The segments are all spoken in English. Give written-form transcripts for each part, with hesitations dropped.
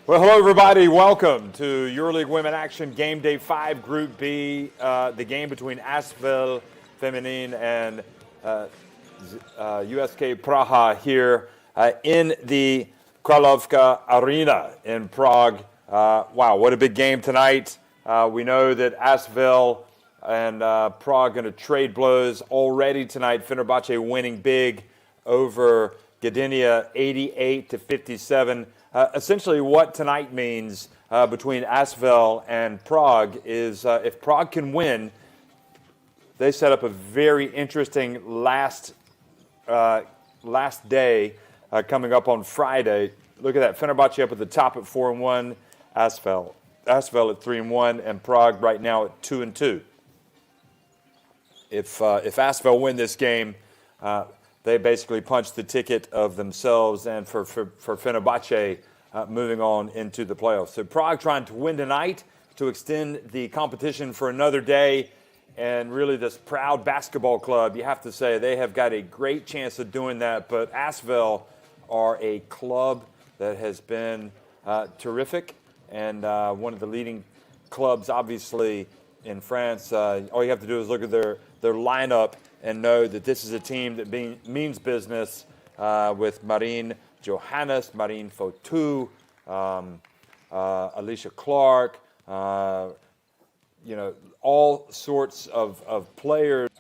Well, hello everybody. Welcome to EuroLeague Women Action Game Day 5, Group B, the game between ASVEL Feminin and USK Praha here in the Kralowka Arena in Prague. Wow, what a big game tonight. We know that ASVEL and Prague going to trade blows already tonight. Fenerbahce winning big over Gdynia 88-57. Essentially what tonight means between ASVEL and Prague is if Prague can win, they set up a very interesting last day coming up on Friday. Look at that, Fenerbahce up at the top at 4-1, ASVEL at 3-1, and Prague right now at 2-2. If ASVEL win this game, they basically punched the ticket of themselves and for Fenerbahce moving on into the playoffs. So Prague trying to win tonight to extend the competition for another day. And really this proud basketball club, you have to say, they have got a great chance of doing that. But ASVEL are a club that has been terrific and one of the leading clubs, obviously, in France. All you have to do is look at their lineup and know that this is a team that means business with Marine Johannes, Marine Fotu, Alicia Clark, all sorts of players.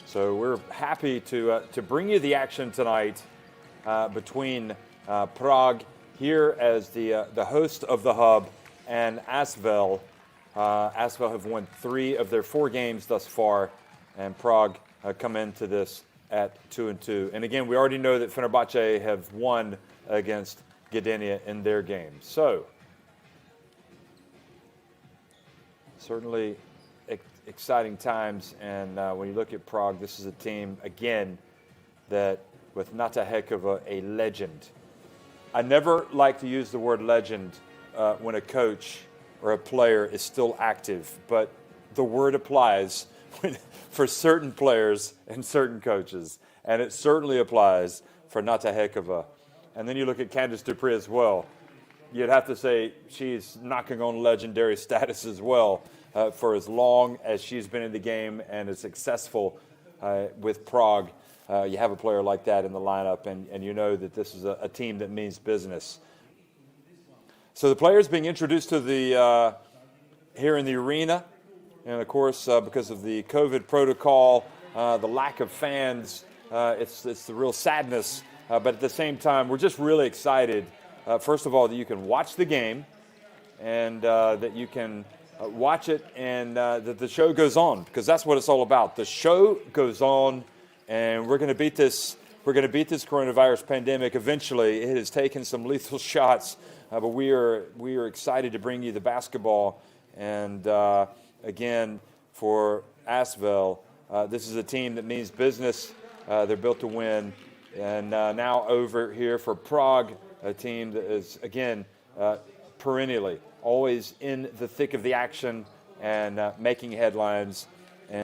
So we're happy to bring you the action tonight between Prague here as the host of the hub and ASVEL. ASVEL have won 3 of their 4 games thus far, and Prague come into this at 2-2. And again, we already know that Fenerbahce have won against Gdynia in their games. So certainly exciting times, and when you look at Prague, this is a team, again, that with Nata Hekova, a legend. I never like to use the word legend when a coach or a player is still active, but the word applies for certain players and certain coaches, and it certainly applies for Nata Hekova. And then you look at Candice Dupree as well. You'd have to say she's knocking on legendary status as well. For as long as she's been in the game and is successful with Prague, you have a player like that in the lineup, and you know that this is a team that means business. So the players being introduced to the here in the arena, and of course because of the COVID protocol, the lack of fans, it's the real sadness. But at the same time, we're just really excited. First of all, that you can watch the game, and that you can watch it, and that the show goes on, because that's what it's all about. The show goes on, and we're going to beat this. We're going to beat this coronavirus pandemic eventually. It has taken some lethal shots, but we are excited to bring you the basketball. And again, for ASVEL, this is a team that means business. They're built to win. And now over here for Prague, a team that is, again, perennially always in the thick of the action and making headlines. And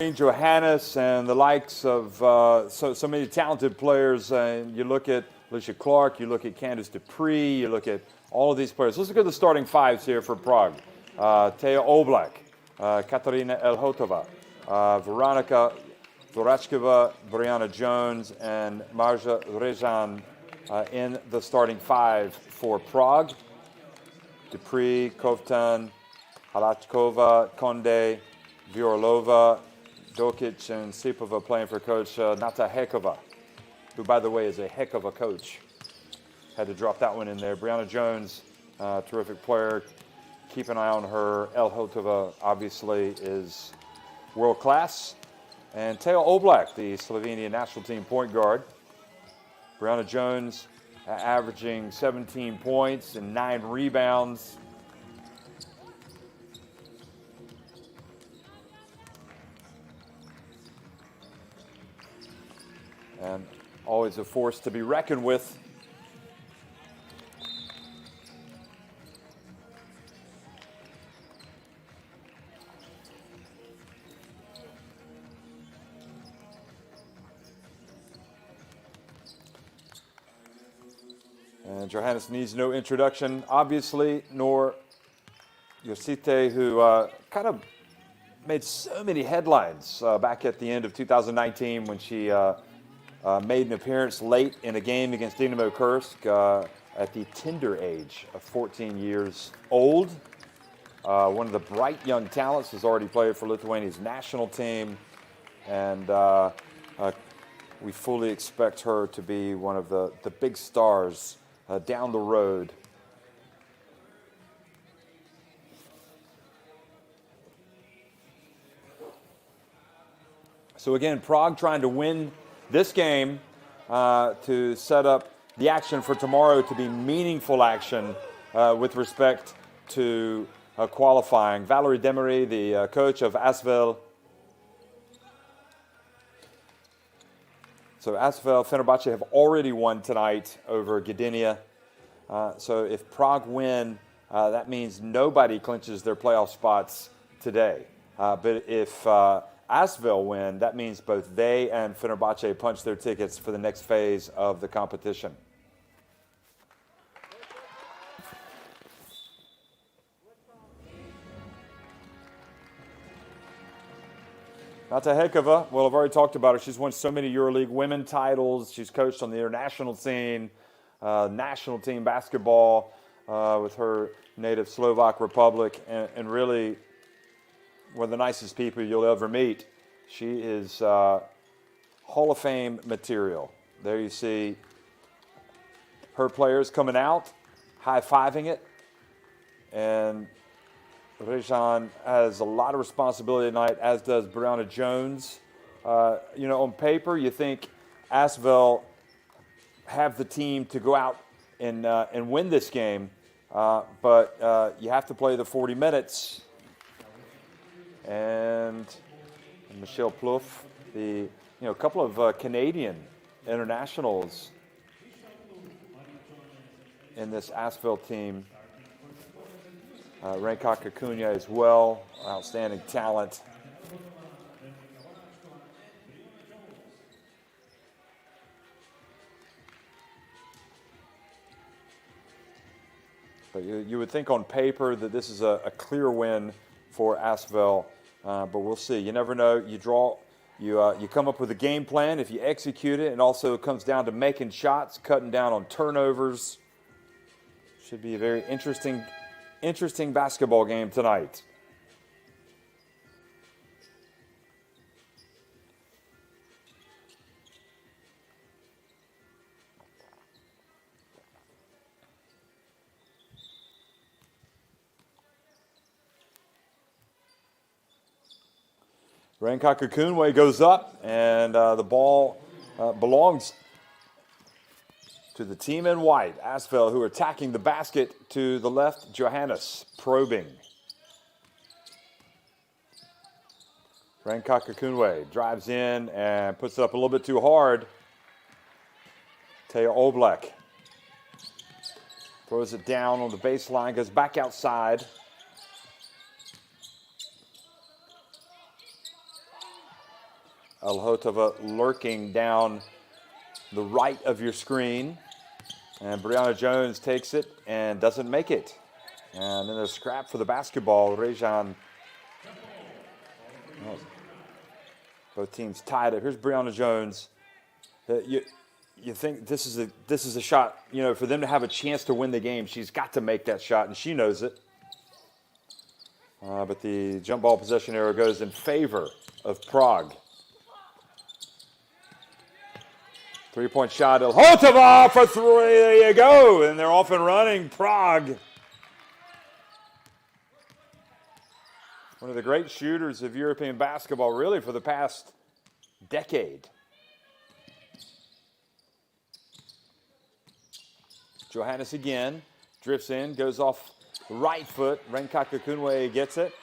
between Johannes and the likes of so many talented players. You look at Alicia Clark, you look at Candice Dupree, you look at all of these players. Let's look at the starting fives here for Prague. Teja Oblak, Katarina Elhotova, Veronika Vorachkova, Brianna Jones, and Marja Rezan in the starting five for Prague. Dupree, Kovtan, Halachkova, Konde, Viorlova, Dokic, and Sipova playing for coach Nata Hekova, who, by the way, is a heck of a coach. Had to drop that one in there. Brianna Jones, terrific player. Keep an eye on her. Elhotova, obviously, is world class. And Teja Oblak, the Slovenian national team point guard. Brianna Jones averaging 17 points and 9 rebounds. And always a force to be reckoned with. And Johannes needs no introduction, obviously, nor Josite, who kind of made so many headlines back at the end of 2019 when she made an appearance late in a game against Dynamo Kursk at the tender age of 14 years old. One of the bright young talents, has already played for Lithuania's national team, and we fully expect her to be one of the big stars down the road. So again, Prague trying to win this game to set up the action for tomorrow to be meaningful action with respect to qualifying. Valerie Demery, the coach of ASVEL. So ASVEL Fenerbahce have already won tonight over Gdynia. So if Prague win, that means nobody clinches their playoff spots today. But if ASVEL win, that means both they and Fenerbahce punch their tickets for the next phase of the competition. Nata Hekova, well, I've already talked about her. She's won so many EuroLeague Women titles. She's coached on the international scene, national team basketball with her native Slovak Republic, and really one of the nicest people you'll ever meet. She is Hall of Fame material. There you see her players coming out, high-fiving it, and Rezan has a lot of responsibility tonight, as does Brianna Jones. You know, on paper, you think ASVEL have the team to go out and win this game, but you have to play the 40 minutes. And Michelle Plouffe, the couple of Canadian internationals in this ASVEL team. Renka Kakunya as well, outstanding talent. But you would think on paper that this is a clear win for ASVEL, but we'll see. You never know. You come up with a game plan if you execute it, and also it comes down to making shots, cutting down on turnovers. Should be a very interesting basketball game tonight. Renka Kakunwe goes up, and the ball belongs to the team in white, ASVEL, who are attacking the basket to the left. Johannes probing. Renka Kakunwe drives in and puts it up a little bit too hard. Teja Oblak throws it down on the baseline, goes back outside. Elhotova lurking down the right of your screen. And Brianna Jones takes it and doesn't make it. And then a scrap for the basketball. Rejan. Both teams tied up. Here's Brianna Jones. You think this is a shot, you know, for them to have a chance to win the game, she's got to make that shot, and she knows it. But the jump ball possession arrow goes in favor of Prague. 3-point shot, Elhotova for 3, there you go, and they're off and running, Prague. One of the great shooters of European basketball, really, for the past decade. Johannes again, drifts in, goes off the right foot. Renkaka Kunwe gets it.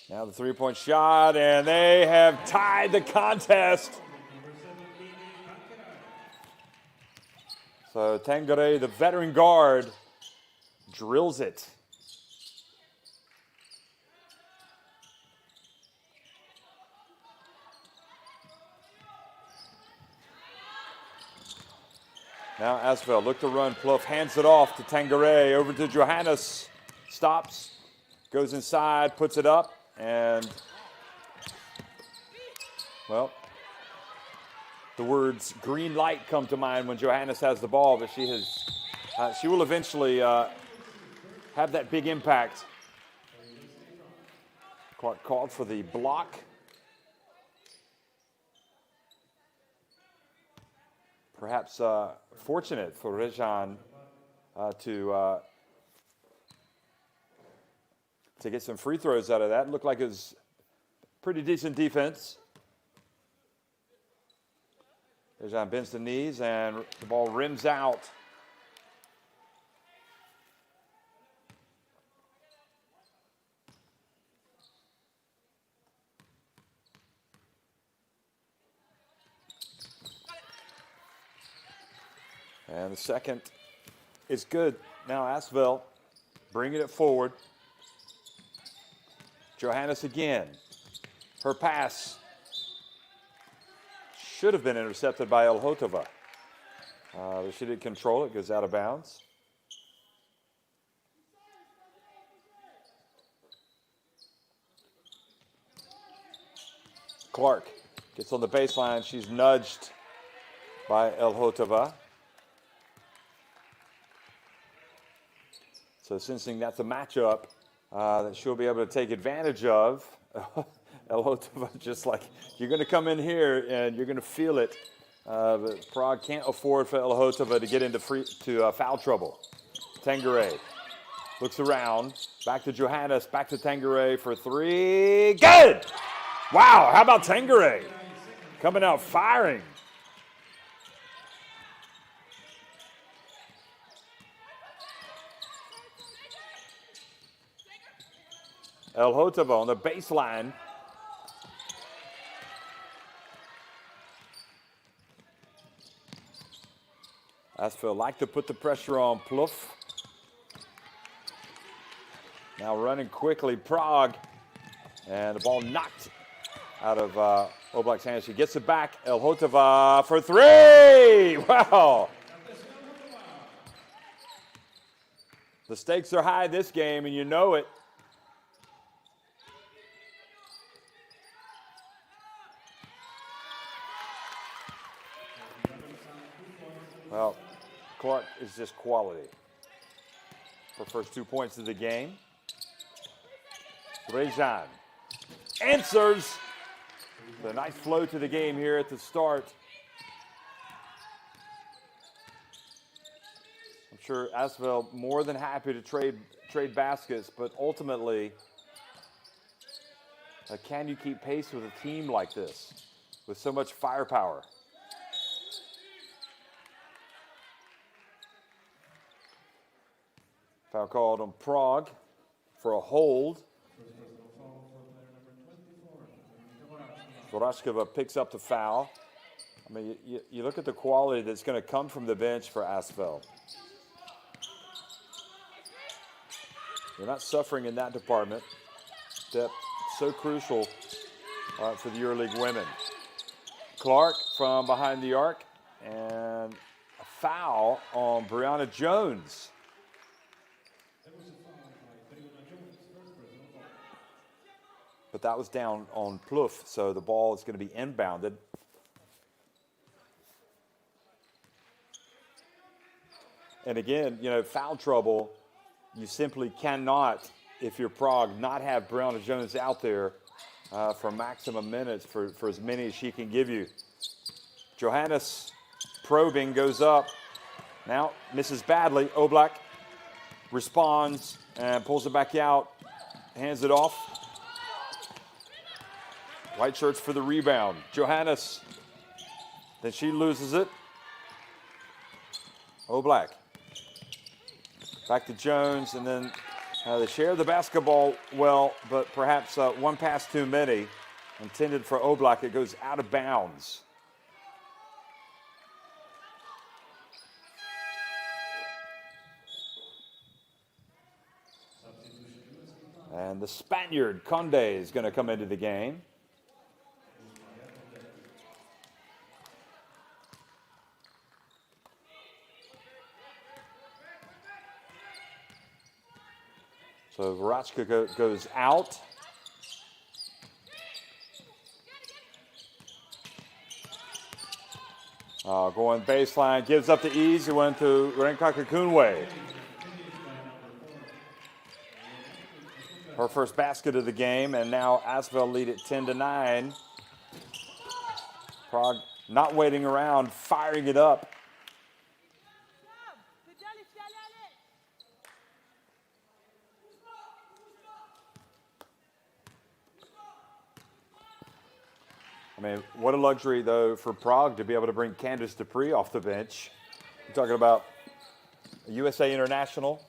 Now the 3-point shot, and they have tied the contest. So Tangare, the veteran guard, drills it. Now ASVEL, look to run. Plouffe hands it off to Tangare. Over to Johannes. Stops. Goes inside. Puts it up. And, well, the words green light come to mind when Johannes has the ball. But she will eventually have that big impact. Clark called for the block. Perhaps fortunate for Rejan to get some free throws out of that. Looked like it was pretty decent defense. Rejan bends the knees and the ball rims out. And the second is good. Now ASVEL bringing it forward. Johannes again. Her pass should have been intercepted by Elhotova. But she didn't control it. Goes out of bounds. Clark gets on the baseline. She's nudged by Elhotova. So sensing that's a matchup that she'll be able to take advantage of. Elhotova just like, you're going to come in here and you're going to feel it. But Prague can't afford for Elhotova to get into foul trouble. Tangare looks around. Back to Johannes. Back to Tangare for 3. Good! Wow, how about Tangare? Coming out firing. Elhotova on the baseline. ASVEL like to put the pressure on Plouffe. Now running quickly, Prague. And the ball knocked out of Oblak's hands. She gets it back. Elhotova for 3! Wow! The stakes are high this game, and you know it. Well, Clark is just quality. Her first 2 points of the game. Rejan answers. The nice flow to the game here at the start. I'm sure ASVEL more than happy to trade baskets, but ultimately, can you keep pace with a team like this with so much firepower? Foul called on Prague for a hold. Vorashkova picks up the foul. I mean, you look at the quality that's going to come from the bench for ASVEL. They're not suffering in that department. Depth so crucial for the EuroLeague Women. Clark from behind the arc, and a foul on Brianna Jones. But that was down on Plouffe, so the ball is going to be inbounded. And again, you know, foul trouble, you simply cannot, if you're Prague, not have Brianna Jones out there for maximum minutes for as many as she can give you. Johannes probing, goes up. Now misses badly. Oblak responds and pulls it back out, hands it off. White shirts for the rebound. Johannes, then she loses it. Oblak. Back to Jones, and then they share the basketball well, but perhaps one pass too many. Intended for Oblak, it goes out of bounds. And the Spaniard, Conde, is going to come into the game. So Varachka goes out. Going baseline, gives up the ease. It went to Renka Kakunwe. Her first basket of the game, and now ASVEL lead it 10-9. Prague not waiting around, firing it up. I mean, what a luxury, though, for Prague to be able to bring Candice Dupree off the bench. We're talking about a USA international.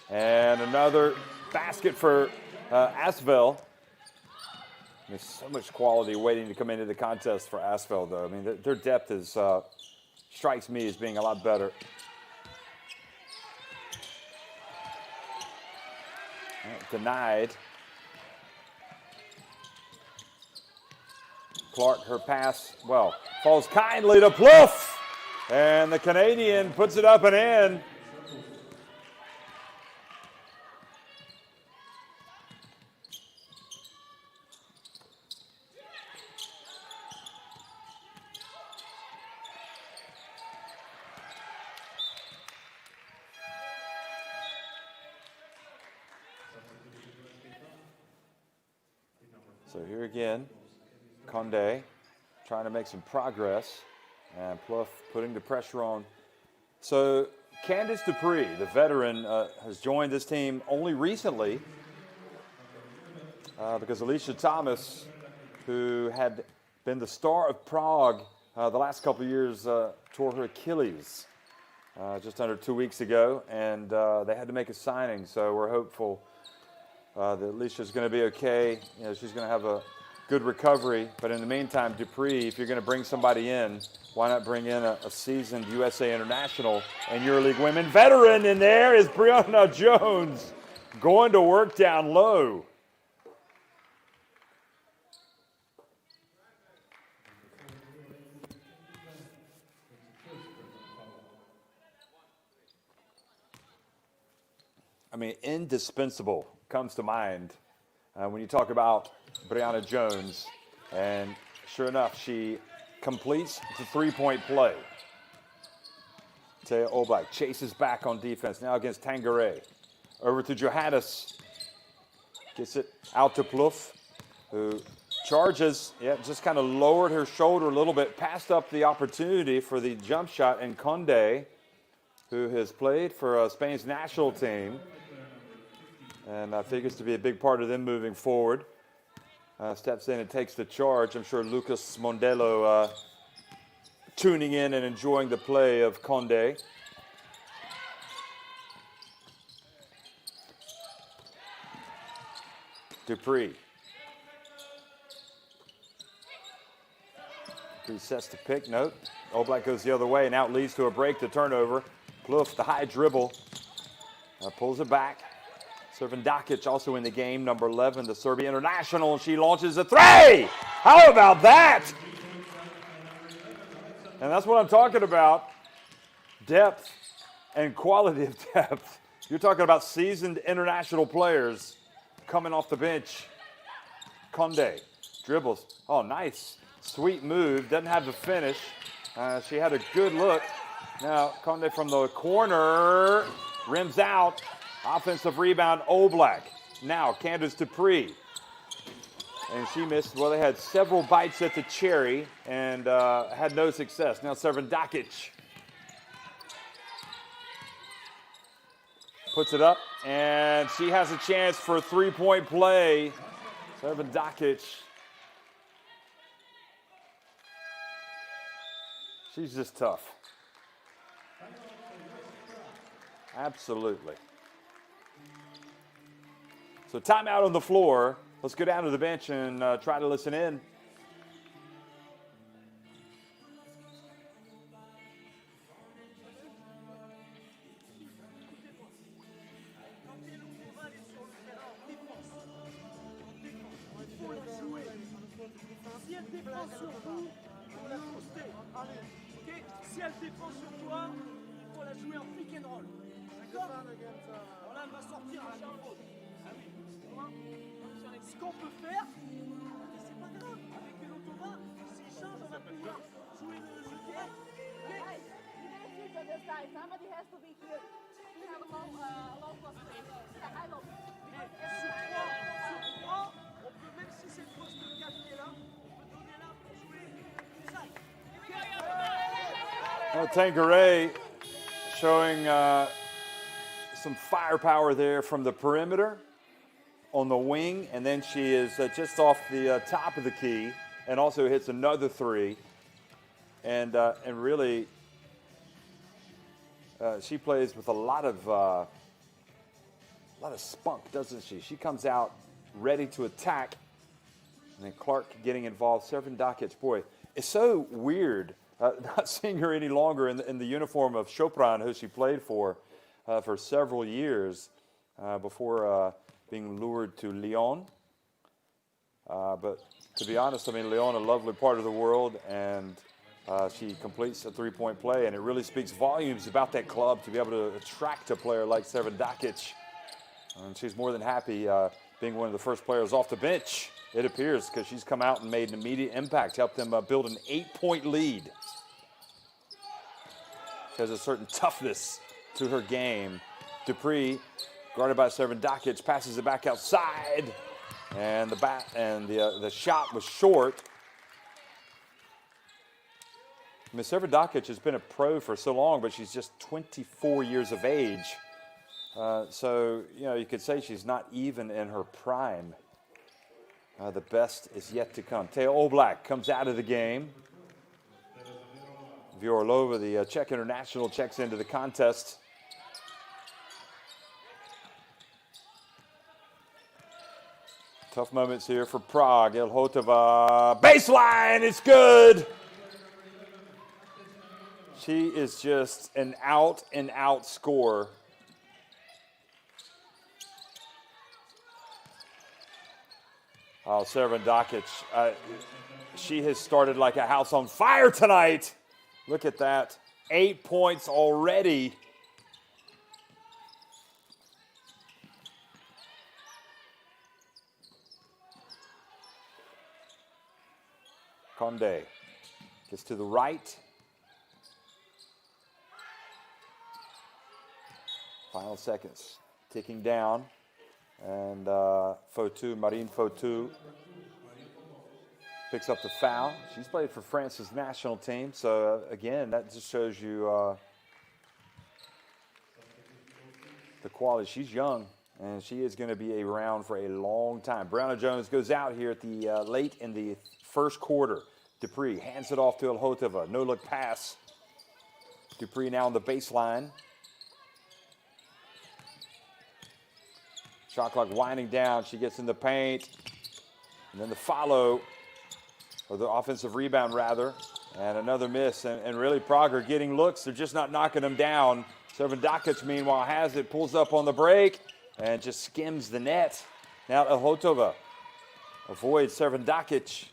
And another basket for ASVEL. There's so much quality waiting to come into the contest for ASVEL, though. I mean, their depth is strikes me as being a lot better. Denied. Clark, her pass, well, falls kindly to Plouffe. And the Canadian puts it up and in. So here again, Conde trying to make some progress, and Plouffe putting the pressure on. So Candice Dupree, the veteran, has joined this team only recently because Alicia Thomas, who had been the star of Prague the last couple of years, tore her Achilles just under 2 weeks ago, and they had to make a signing. So we're hopeful that Alicia's going to be okay. You know, she's going to have a good recovery. But in the meantime, Dupree, if you're going to bring somebody in, why not bring in a seasoned USA international and EuroLeague Women veteran? In there is Brianna Jones going to work down low. I mean, indispensable comes to mind when you talk about Brianna Jones, and sure enough, she completes the three-point play. Taya Oblak chases back on defense now against Tangeray. Over to Johannes. Gets it out to Plouffe, who charges, just kind of lowered her shoulder a little bit, passed up the opportunity for the jump shot, and Conde, who has played for Spain's national team, and figures to be a big part of them moving forward. Steps in and takes the charge. I'm sure Lucas Mondello tuning in and enjoying the play of Conde. Dupree. Dupree sets the pick. Nope. Oblak goes the other way, and now it leads to a break, the turnover. Plouffe, the high dribble, pulls it back. Srvendakic also in the game, number 11, the Serbia international. She launches a three. How about that? And that's what I'm talking about. Depth and quality of depth. You're talking about seasoned international players coming off the bench. Conde dribbles. Oh, nice. Sweet move. Doesn't have the finish. She had a good look. Now, Conde from the corner. Rims out. Offensive rebound, Oblak. Now, Candace Dupree. And she missed. Well, they had several bites at the cherry and had no success. Now, Srvendakic puts it up, and she has a chance for a three-point play. Srvendakic. She's just tough. Absolutely. So timeout on the floor. Let's go down to the bench and try to listen in. Si elle défend sur vous, il faut la poster. Okay? Si elle défend sur toi, il faut la jouer en pick and roll. D'accord? Alors là, elle va sortir à chaque faute. Ah oui. Ce qu'on peut faire, c'est pas grave. Avec une automa, s'il change, on va pouvoir jouer le jeu direct. Sur 3, on peut, même si c'est le poste 4 qui est là, on peut donner là pour jouer inside. Tanqueray showing some firepower there from the perimeter on the wing, and then she is just off the top of the key and also hits another three. And really, she plays with a lot of spunk, doesn't she? She comes out ready to attack, and then Clark getting involved. Srvendakic, boy, it's so weird not seeing her any longer in the uniform of Chopin, who she played for several years before being lured to Lyon. But to be honest, I mean, Lyon, a lovely part of the world, and she completes a three-point play, and it really speaks volumes about that club to be able to attract a player like Srvendakic. And she's more than happy being one of the first players off the bench, it appears, because she's come out and made an immediate impact, helped them build an 8-point lead. She has a certain toughness to her game. Dupree, guarded by Srvendakic, passes it back outside, and the shot was short. I mean, Srvendakic has been a pro for so long, but she's just 24 years of age. So, you know, you could say she's not even in her prime. The best is yet to come. Teo Oblak comes out of the game. Vyorlova, the Czech international, checks into the contest. Tough moments here for Prague. Ilhotova, baseline, it's good. She is just an out-and-out scorer. Oh, Srvendakic, she has started like a house on fire tonight. Look at that, 8 points already. Conde gets to the right. Final seconds ticking down. And Marine Fautou picks up the foul. She's played for France's national team. So, again, that just shows you the quality. She's young, and she is going to be around for a long time. Brown-Jones goes out here at the late in the first quarter. Dupree hands it off to Ilhotova. No-look pass. Dupree now on the baseline. Shot clock winding down. She gets in the paint. And then the follow, or the offensive rebound rather, and another miss. And really Prague are getting looks. They're just not knocking them down. Servandakic, meanwhile, has it, pulls up on the break, and just skims the net. Now Elhotova avoids Servandakic.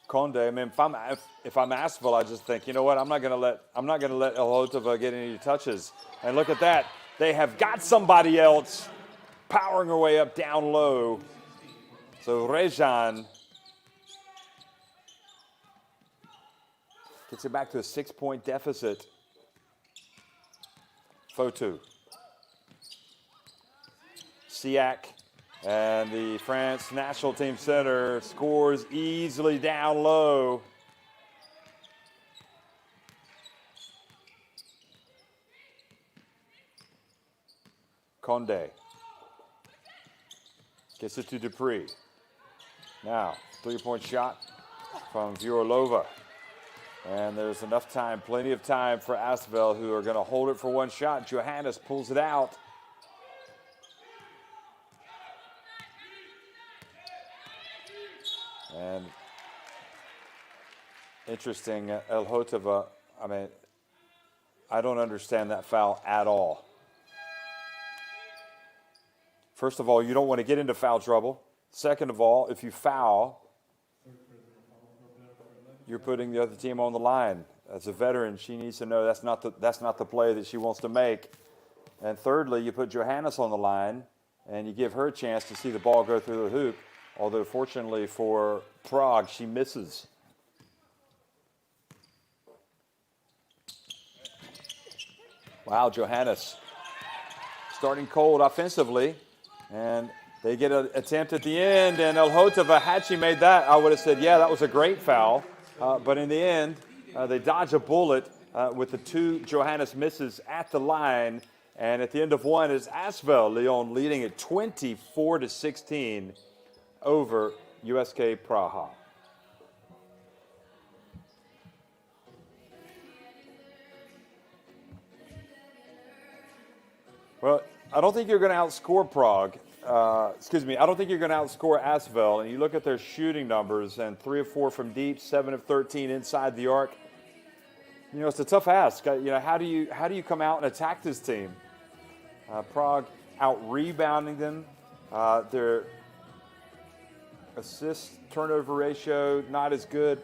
Conde, I mean, if I'm ASVEL, I just think, you know what? I'm not going to let Elhotova get any touches. And look at that. They have got somebody else powering her way up down low. So Rejan gets it back to a 6-point deficit. Fotu. Siak and the France national team center scores easily down low. Conde gets it to Dupree. Now, 3-point shot from Vurolova. And there's enough time, plenty of time for ASVEL, who are going to hold it for one shot. Johannes pulls it out. And interesting, Elhotova, I mean, I don't understand that foul at all. First of all, you don't want to get into foul trouble. Second of all, if you foul, you're putting the other team on the line. As a veteran, she needs to know that's not the play that she wants to make. And thirdly, you put Johannes on the line, and you give her a chance to see the ball go through the hoop. Although, fortunately for Prague, she misses. Wow, Johannes starting cold offensively. And they get an attempt at the end, and Elhotova, had she made that, I would have said, yeah, that was a great foul. But in the end, they dodge a bullet with the 2 Johannes misses at the line. And at the end of one is ASVEL Lyon leading at 24-16 over USK Praha. Well, I don't think you're going to outscore Prague. I don't think you're going to outscore ASVEL. And you look at their shooting numbers, and 3 of 4 from deep, 7 of 13 inside the arc. You know, it's a tough ask. You know, how do you come out and attack this team? Prague out rebounding them. Their assist turnover ratio not as good.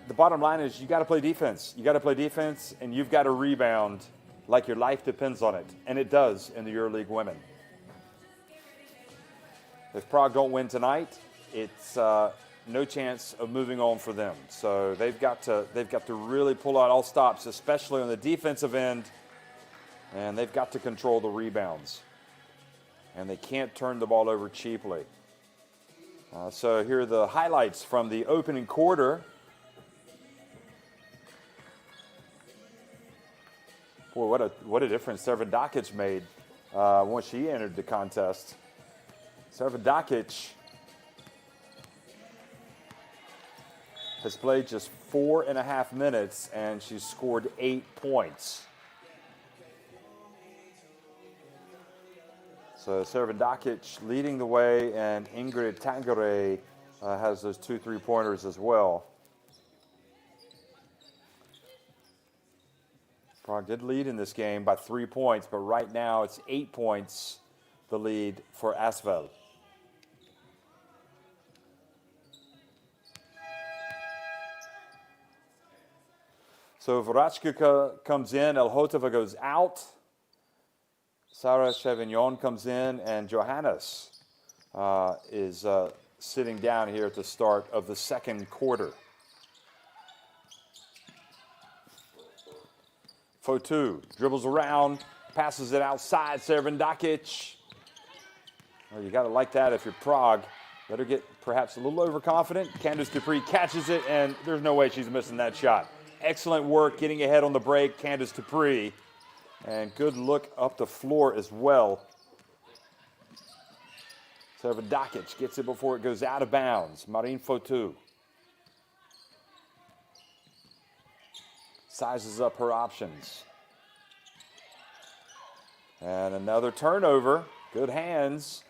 The bottom line is you got to play defense. You got to play defense, and you've got to rebound like your life depends on it, and it does in the EuroLeague Women. If Prague don't win tonight, it's no chance of moving on for them. So they've got to really pull out all stops, especially on the defensive end, and they've got to control the rebounds. And they can't turn the ball over cheaply. So here are the highlights from the opening quarter. Boy, what a difference Servandakic made once she entered the contest. Servandakic has played just 4.5 minutes, and she's scored 8 points. So Servandakic leading the way, and Ingrid Tangere has those 2 3-pointers as well. Prague did lead in this game by 3 points, but right now it's 8 points, the lead for ASVEL. So Vorachka comes in, Elhotova goes out, Sarah Chevignon comes in, and Johannes is sitting down here at the start of the second quarter. Fotu dribbles around, passes it outside, Servandakic. Well, you got to like that if you're Prague. Let her get perhaps a little overconfident. Candice Dupree catches it, and there's no way she's missing that shot. Excellent work getting ahead on the break, Candice Dupree. And good look up the floor as well. Servandakic gets it before it goes out of bounds. Marine Fotu sizes up her options. And another turnover. Good hands.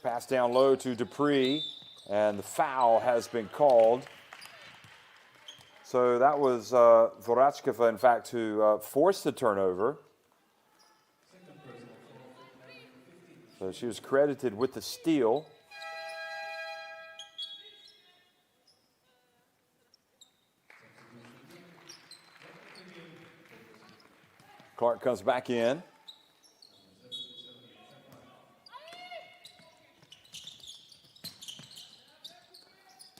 Pass down low to Dupree, and the foul has been called. So that was Vorachkova, in fact, who forced the turnover. So she was credited with the steal. Clark comes back in.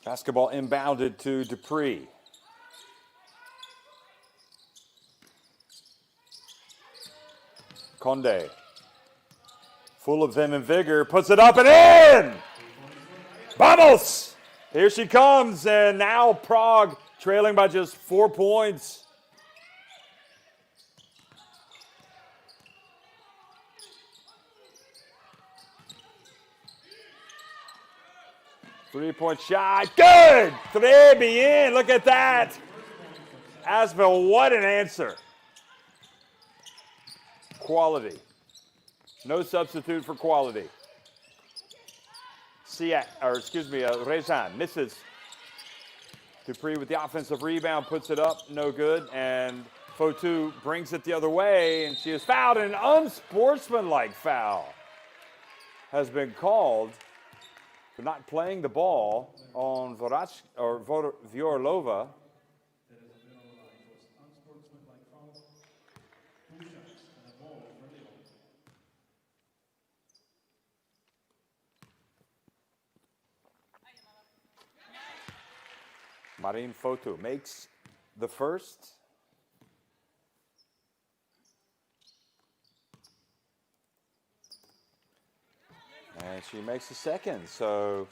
Basketball inbounded to Dupree. Conde, full of vim and vigor, puts it up and in! Vamos! Here she comes, and now Prague trailing by just 4 points. Three-point shot, good! Très bien, look at that! ASVEL, what an answer. Quality. No substitute for quality. Rezan misses. Dupree with the offensive rebound, puts it up, no good, and Fotu brings it the other way, and she is fouled, and an unsportsmanlike foul has been called for not playing the ball on Viorlova. Marin Fotu makes the first. And she makes the second. So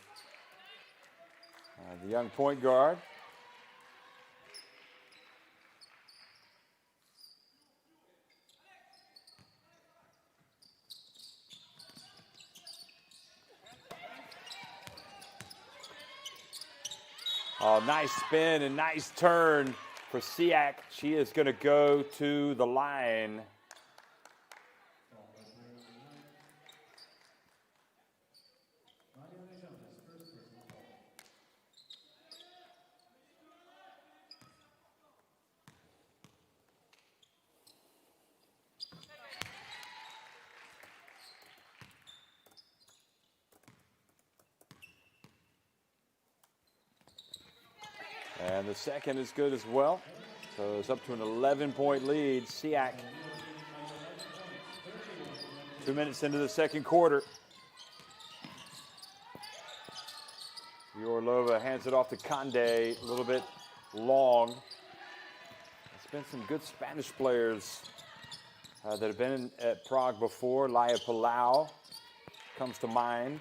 the young point guard. Oh, nice spin and nice turn for Siak. She is going to go to the line. And the second is good as well. So it's up to an 11-point lead. Siak. 2 minutes into the second quarter. Viorlova hands it off to Conde, a little bit long. There's been some good Spanish players that have been at Prague before. Laia Palau comes to mind,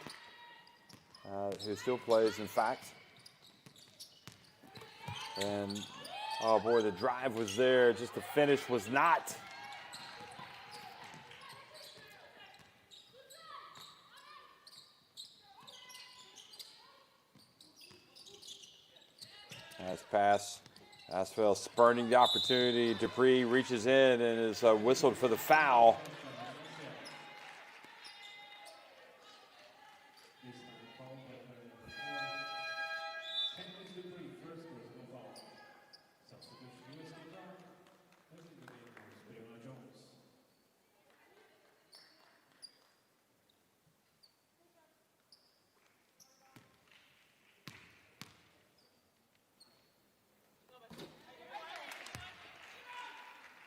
who still plays, in fact. And, oh boy, the drive was there, just the finish was not. Nice pass. ASVEL spurning the opportunity. Dupree reaches in and is whistled for the foul.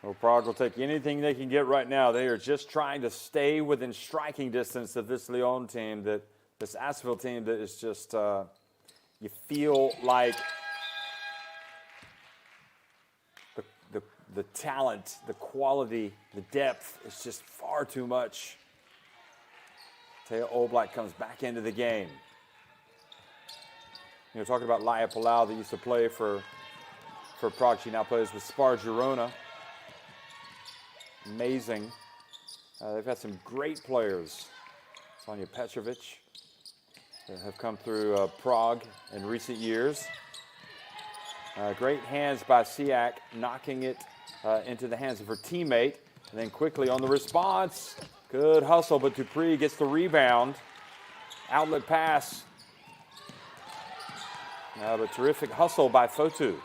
Well, Prague will take anything they can get right now. They are just trying to stay within striking distance of this Lyon team, this ASVEL team that is just, you feel like the talent, the quality, the depth is just far too much. Teo Oblak comes back into the game. You know, talking about Laia Palau that used to play for Prague. She now plays with Spar Girona. Amazing. They've had some great players. Sonja Petrovic that have come through Prague in recent years. Great hands by Siak, knocking it into the hands of her teammate. And then quickly on the response, good hustle, but Dupree gets the rebound. Outlet pass. Now a terrific hustle by Fotu.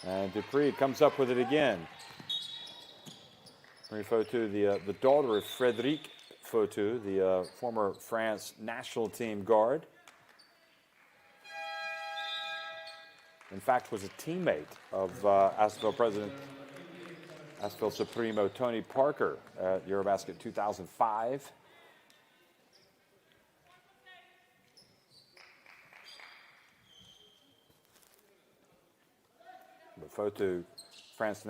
And Dupree comes up with it again. Marie Fotu, the daughter of Frédéric Fotu, the former France national team guard. In fact, was a teammate of ASVEL president, ASVEL Supremo Tony Parker at Eurobasket 2005. But Fotu, France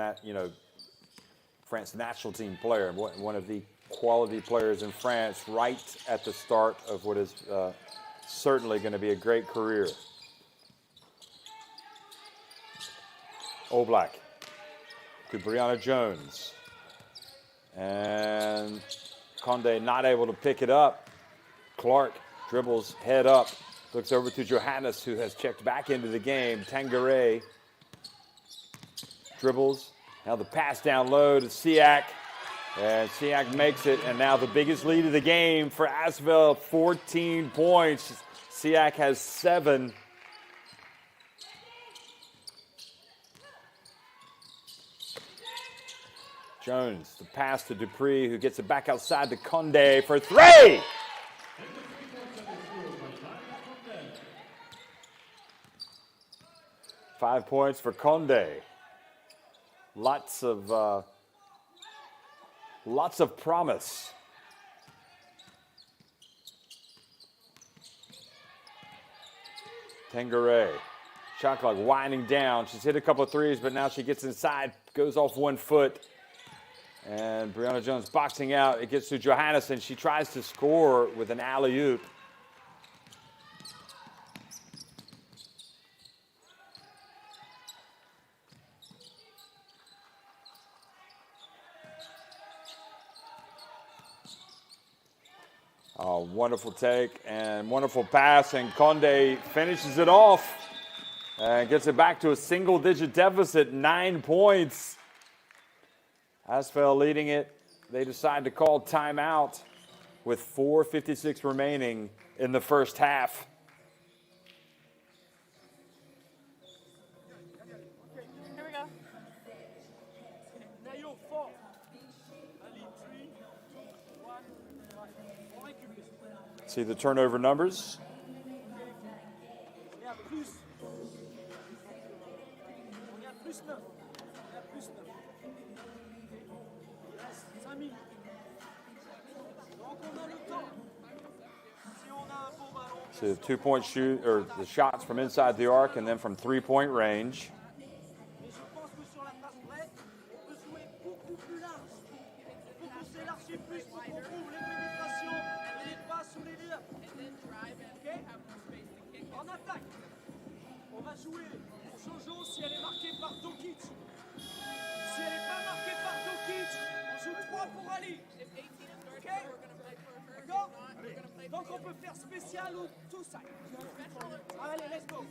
national team player, one of the quality players in France, right at the start of what is certainly going to be a great career. Oblak to Brianna Jones. And Conde not able to pick it up. Clark dribbles head up, looks over to Johannes, who has checked back into the game. Tanguray dribbles. Now the pass down low to Siak. And Siak makes it. And now the biggest lead of the game for ASVEL, 14 points. Siak has 7. Jones, the pass to Dupree, who gets it back outside to Conde for 3. Five points for Conde. Lots of promise. Tanguray, shot clock winding down. She's hit a couple of threes, but now she gets inside, goes off 1 foot. And Brianna Jones boxing out. It gets to Johannes, and she tries to score with an alley-oop. Oh, wonderful take and wonderful pass, and Conde finishes it off and gets it back to a single-digit deficit, 9 points. ASVEL leading it. They decide to call timeout with 4:56 remaining in the first half. Here we go. Nayo fort. Allez, 3, 2, 1. On récupère. See the turnover numbers. Regarde, plus. Regarde, plus 9. Regarde, plus 9. Il reste 5 minutes. Donc on a le temps. Si on a un bon ballon. See the 2-point shoot, or the shots from inside the arc and then from 3-point range. Mais je pense que sur la passe prête, on peut jouer beaucoup plus large. Il faut qu'on s'élargisse plus pour qu'on trouve les pénétrations et les passes ou les liens. Ok? En attaque, on va jouer pour Jojo si elle est marquée par Dokic. Si elle n'est pas marquée par Dokic, on joue 3 pour Ali. Ok? D'accord? Donc on peut faire spécial ou tout ça. Allez, let's go.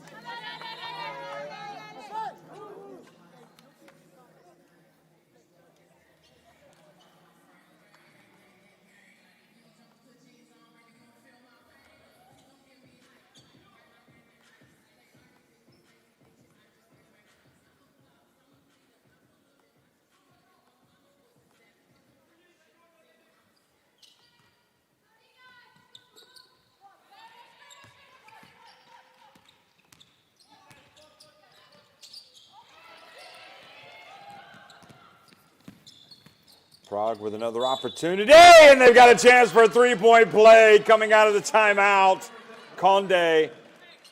Prague with another opportunity, and they've got a chance for a 3-point play coming out of the timeout. Conde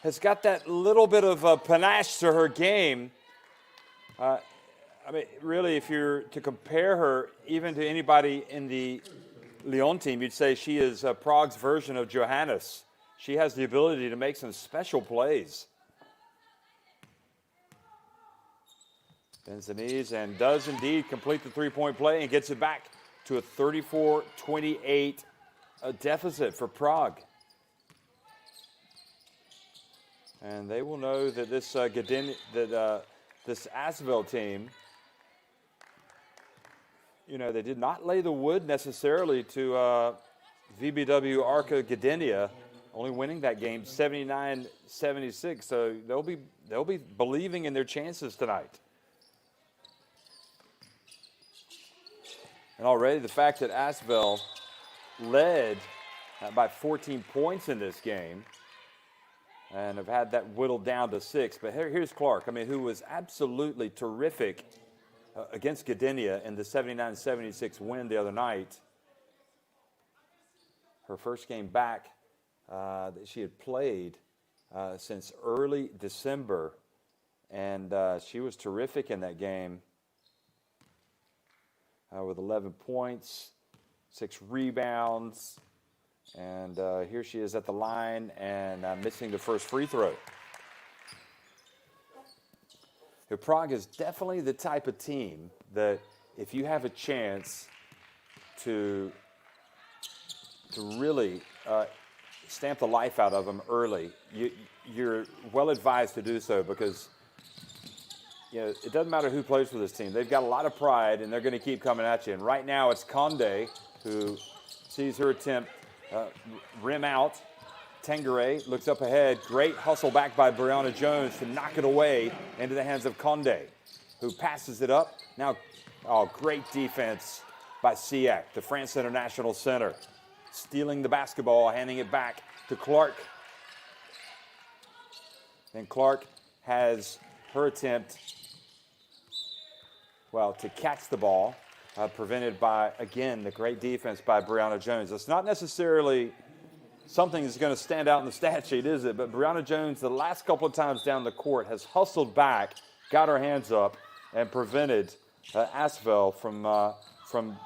has got that little bit of panache to her game. I mean, really, if you're to compare her even to anybody in the Lyon team, you'd say she is Prague's version of Johannes. She has the ability to make some special plays. Bends the knees and does indeed complete the 3-point play and gets it back to a 34-28 deficit for Prague. And they will know that this this ASVEL team, you know, they did not lay the wood necessarily to VBW Arca Gdynia, only winning that game 79-76. So they'll be believing in their chances tonight. And already the fact that ASVEL led by 14 points in this game and have had that whittled down to 6. But here's Clark, I mean, who was absolutely terrific against Gdynia in the 79-76 win the other night. Her first game back that she had played since early December, and she was terrific in that game with 11 points, 6 rebounds, and here she is at the line and missing the first free throw. Prague is definitely the type of team that if you have a chance to really stamp the life out of them early, you're well advised to do so, because you know, it doesn't matter who plays for this team. They've got a lot of pride, and they're going to keep coming at you. And right now it's Conde who sees her attempt rim out. Tengere looks up ahead. Great hustle back by Brianna Jones to knock it away into the hands of Conde, who passes it up. Now, great defense by Siak, the France International center, stealing the basketball, handing it back to Clark. And Clark has her attempt, to catch the ball, prevented by, again, the great defense by Brianna Jones. It's not necessarily something that's going to stand out in the stat sheet, is it? But Brianna Jones, the last couple of times down the court, has hustled back, got her hands up, and prevented ASVEL from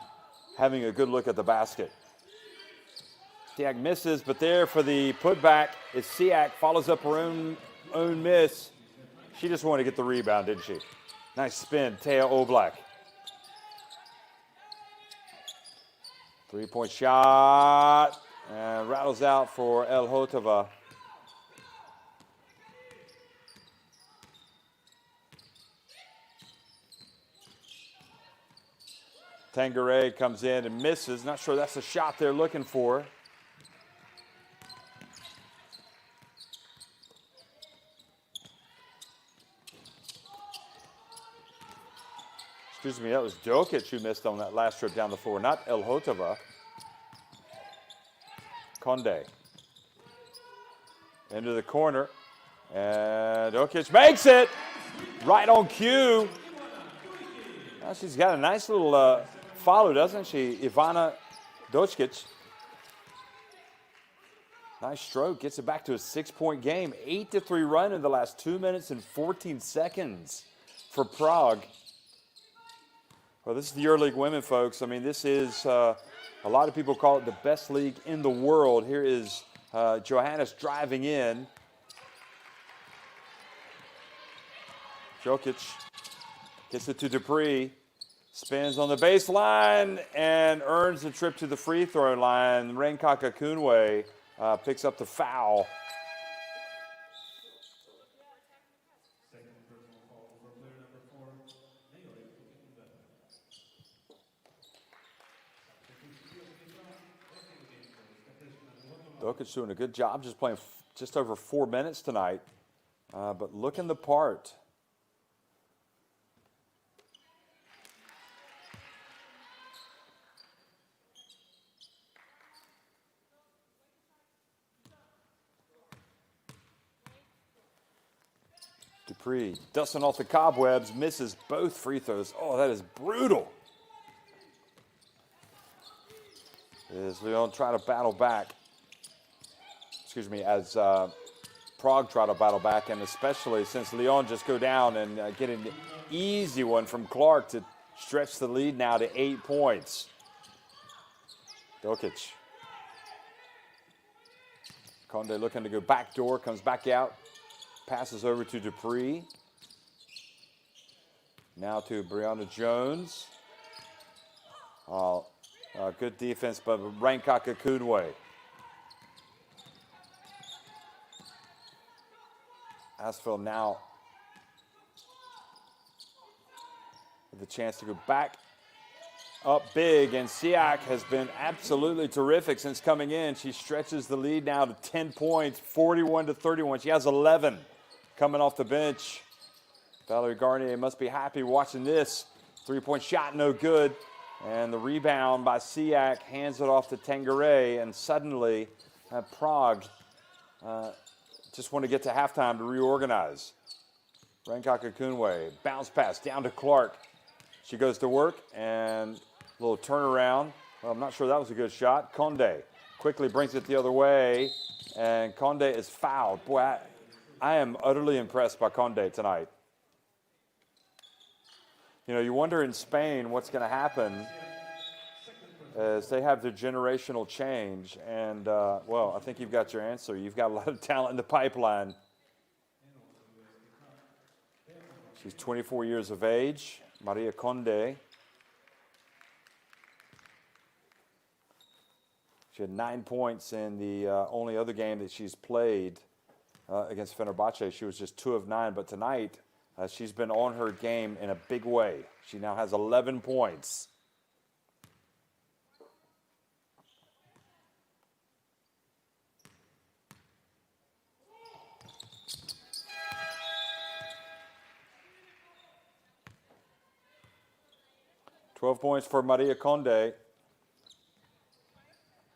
having a good look at the basket. Siak misses, but there for the putback is Siak, follows up her own miss. She just wanted to get the rebound, didn't she? Nice spin, Taya Oblak. Three-point shot, and rattles out for El Hotava. Tengere comes in and misses. Not sure that's the shot they're looking for. Excuse me, that was Jokic who missed on that last trip down the floor, not El Hotava. Conde. Into the corner. And Jokic makes it! Right on cue. Now she's got a nice little follow, doesn't she? Ivana Dočić. Nice stroke. Gets it back to a 6-point game. 8-3 run in the last 2 minutes and 14 seconds for Prague. Well, this is the EuroLeague Women, folks. I mean, this is, a lot of people call it the best league in the world. Here is Johannes driving in. Jokic gets it to Dupree. Spins on the baseline and earns the trip to the free throw line. Renkaka Kunwe picks up the foul. Jokic doing a good job, just playing just over 4 minutes tonight, but looking the part. Dupree dusting off the cobwebs, misses both free throws. Oh, that is brutal. As Lyon try to battle back. Excuse me, as Prague try to battle back, and especially since Lyon just go down and get an easy one from Clark to stretch the lead now to 8 points. Jokic. Conde looking to go backdoor, comes back out, passes over to Dupree. Now to Brianna Jones. Good defense by Renkaka Kunwe. ASVEL now with the chance to go back up big, and Siak has been absolutely terrific since coming in. She stretches the lead now to 10 points, 41-31. She has 11 coming off the bench. Valerie Garnier must be happy watching this. Three-point shot, no good. And the rebound by Siak hands it off to Tangeray, and suddenly Prague just want to get to halftime to reorganize. Rankaka Kunwe, bounce pass down to Clark. She goes to work, and a little turnaround. Well, I'm not sure that was a good shot. Conde quickly brings it the other way, and Conde is fouled. Boy, I am utterly impressed by Conde tonight. You know, you wonder in Spain what's going to happen as they have their generational change. And, well, I think you've got your answer. You've got a lot of talent in the pipeline. She's 24 years of age, Maria Conde. She had 9 points in the only other game that she's played against Fenerbahce. She was just 2 of 9, but tonight she's been on her game in a big way. She now has 11 points. "12 points for Maria Conde.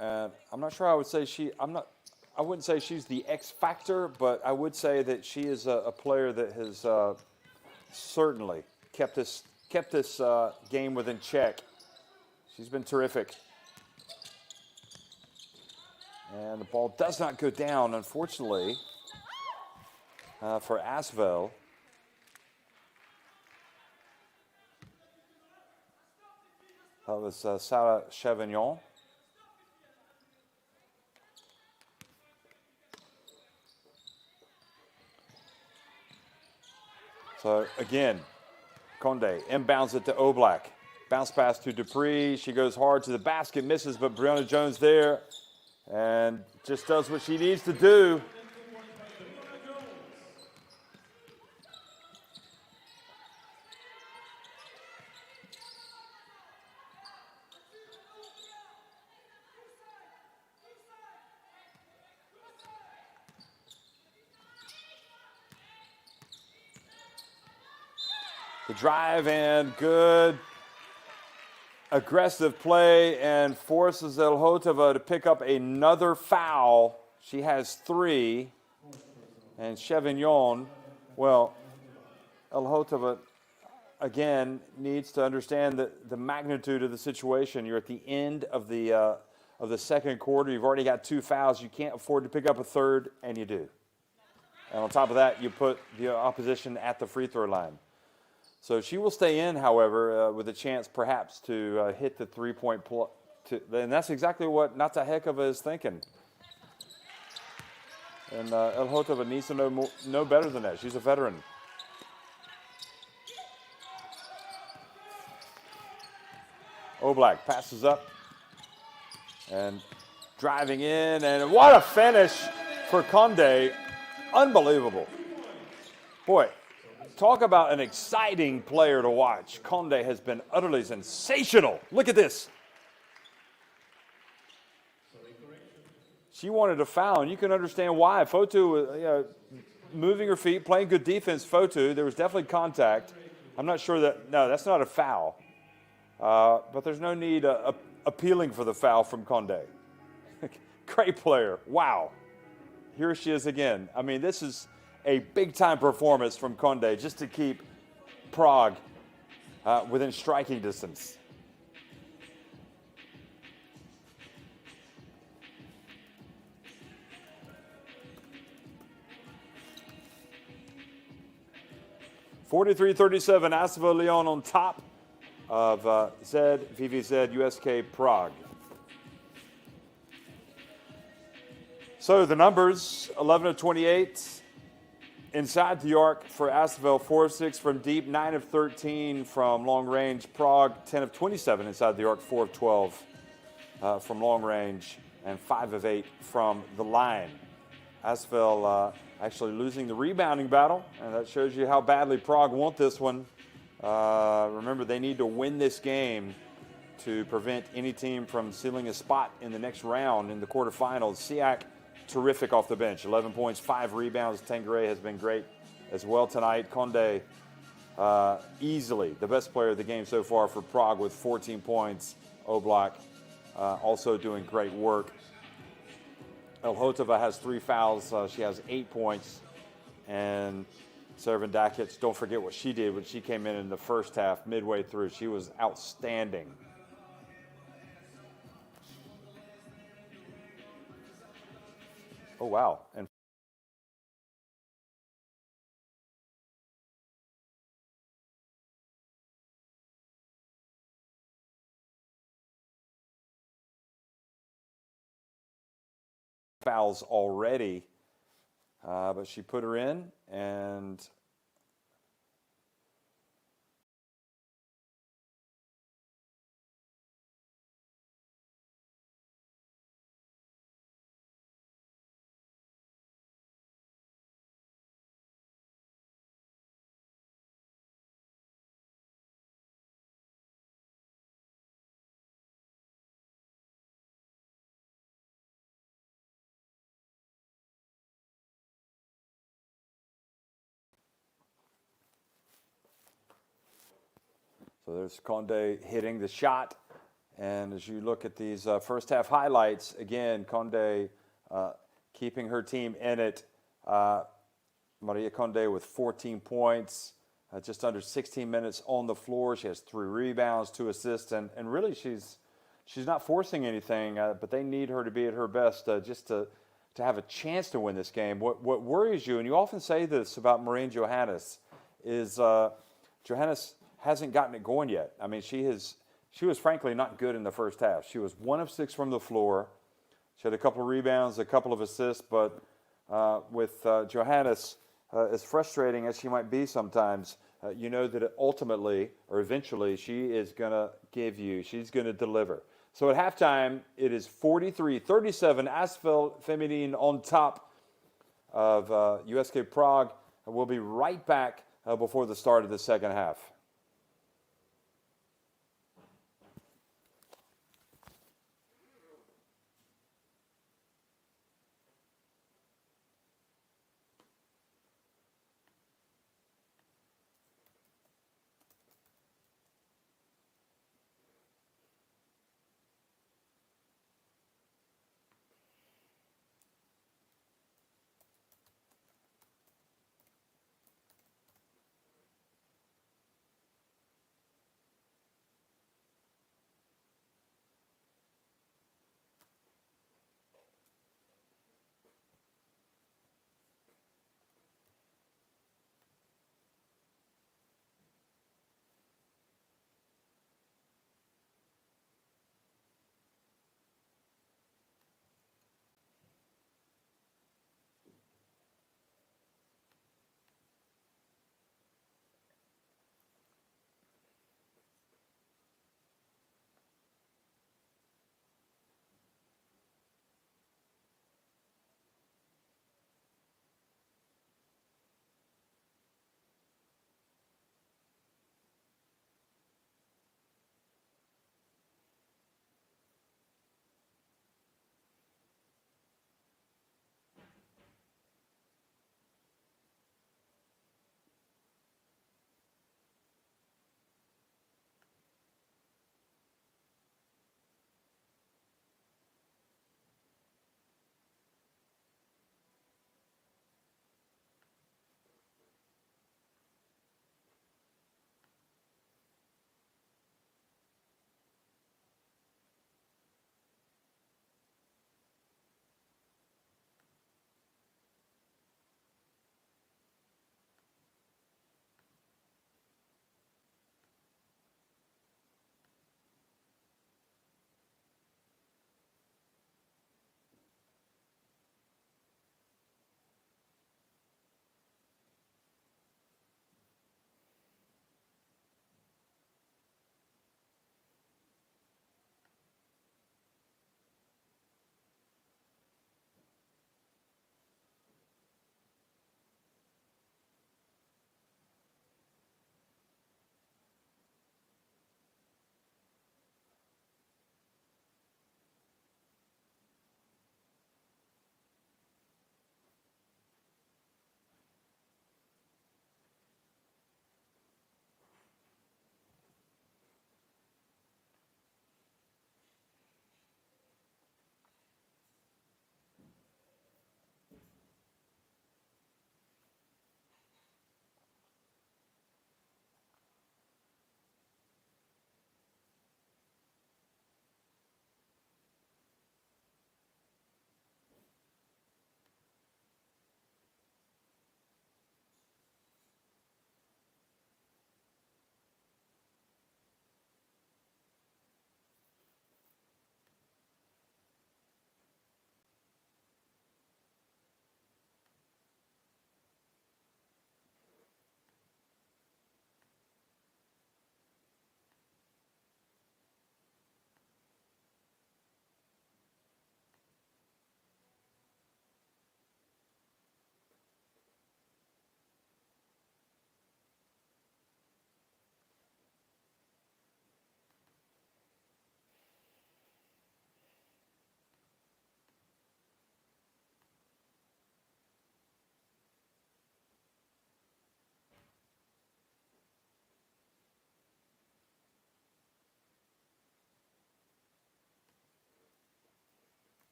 And I'm not sure I would say I wouldn't say she's the X factor, but I would say that she is a player that has certainly kept this game within check. She's been terrific. And the ball does not go down, unfortunately, for ASVEL. That was Sarah Chevignon. So again, Conde inbounds it to Oblak. Bounce pass to Dupree. She goes hard to the basket, misses, but Brianna Jones there and just does what she needs to do. The drive and good aggressive play and forces Elhotova to pick up another foul. She has 3. And Chevignon, well, Elhotova, again, needs to understand the magnitude of the situation. You're at the end of the second quarter. You've already got 2 fouls. You can't afford to pick up a third, and you do. And on top of that, you put the opposition at the free throw line. So she will stay in, however, with a chance perhaps to hit the 3-point plus. And that's exactly what Natahekova is thinking. And Elhotova needs to know better than that. She's a veteran. Oblak passes up and driving in. And what a finish for Conde. Unbelievable. Boy. Talk about an exciting player to watch. Conde has been utterly sensational. Look at this. She wanted a foul, and you can understand why. Fotu, moving her feet, playing good defense, Fotu. There was definitely contact. I'm not sure that, no, that's not a foul. But there's no need appealing for the foul from Conde. Great player. Wow. Here she is again. I mean, this is a big-time performance from Conde just to keep Prague within striking distance. (43-37) ASVEL Lyon on top of ZVVZ USK Prague. So the numbers: 11-28. Inside the arc for ASVEL, 4 of 6 from deep, 9 of 13 from long range. Prague, 10 of 27 inside the arc, 4 of 12 from long range, and 5 of 8 from the line. ASVEL actually losing the rebounding battle, and that shows you how badly Prague want this one. Remember, they need to win this game to prevent any team from sealing a spot in the next round in the quarterfinals. Siak, terrific off the bench. 11 points, 5 rebounds. Tengere has been great as well tonight. Conde, easily the best player of the game so far for Prague with 14 points. Oblak also doing great work. Elhotova has 3 fouls. She has 8 points. And Servan Dakic, don't forget what she did when she came in the first half, midway through. She was outstanding. Oh, wow. And fouls already, but she put her in, and so there's Conde hitting the shot. And as you look at these first half highlights, again, Conde keeping her team in it. Maria Conde with 14 points, just under 16 minutes on the floor. She has 3 rebounds, 2 assists, and really she's not forcing anything, but they need her to be at her best just to have a chance to win this game. What worries you, and you often say this about Marine Johannes, is Johannes hasn't gotten it going yet. I mean, she was frankly not good in the first half. She was 1 of 6 from the floor. She had a couple of rebounds, a couple of assists, but with Johannes, as frustrating as she might be sometimes, you know that ultimately or eventually she is going to she's going to deliver. So at halftime, it is 43-37, ASVEL Feminin on top of USK Prague. We'll be right back before the start of the second half.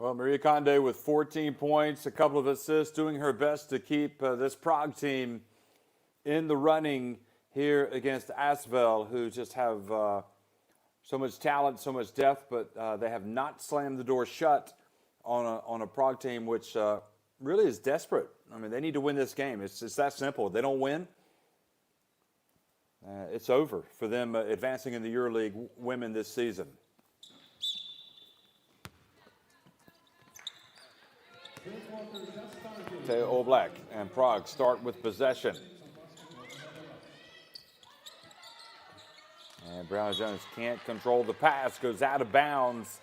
Well, Maria Conde with 14 points, a couple of assists, doing her best to keep this Prague team in the running here against ASVEL, who just have so much talent, so much depth, but they have not slammed the door shut on a Prague team, which really is desperate. I mean, they need to win this game. It's that simple. If they don't win, it's over for them advancing in the EuroLeague Women this season. Teo Oblak and Prague start with possession. And Brianna Jones can't control the pass, goes out of bounds.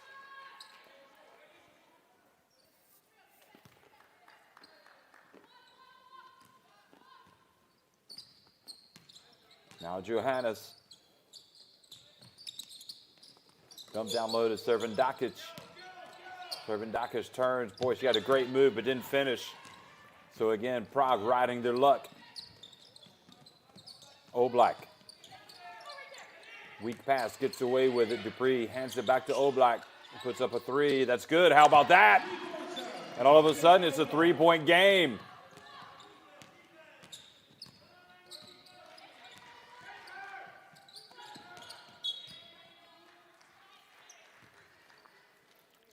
Now Johannes comes down low to Servandakic. Servandakic turns. Boy, she had a great move, but didn't finish. So again, Prague riding their luck. Oblak. Weak pass, gets away with it. Dupree hands it back to Oblak. Puts up a three. That's good. How about that? And all of a sudden, it's a three-point game.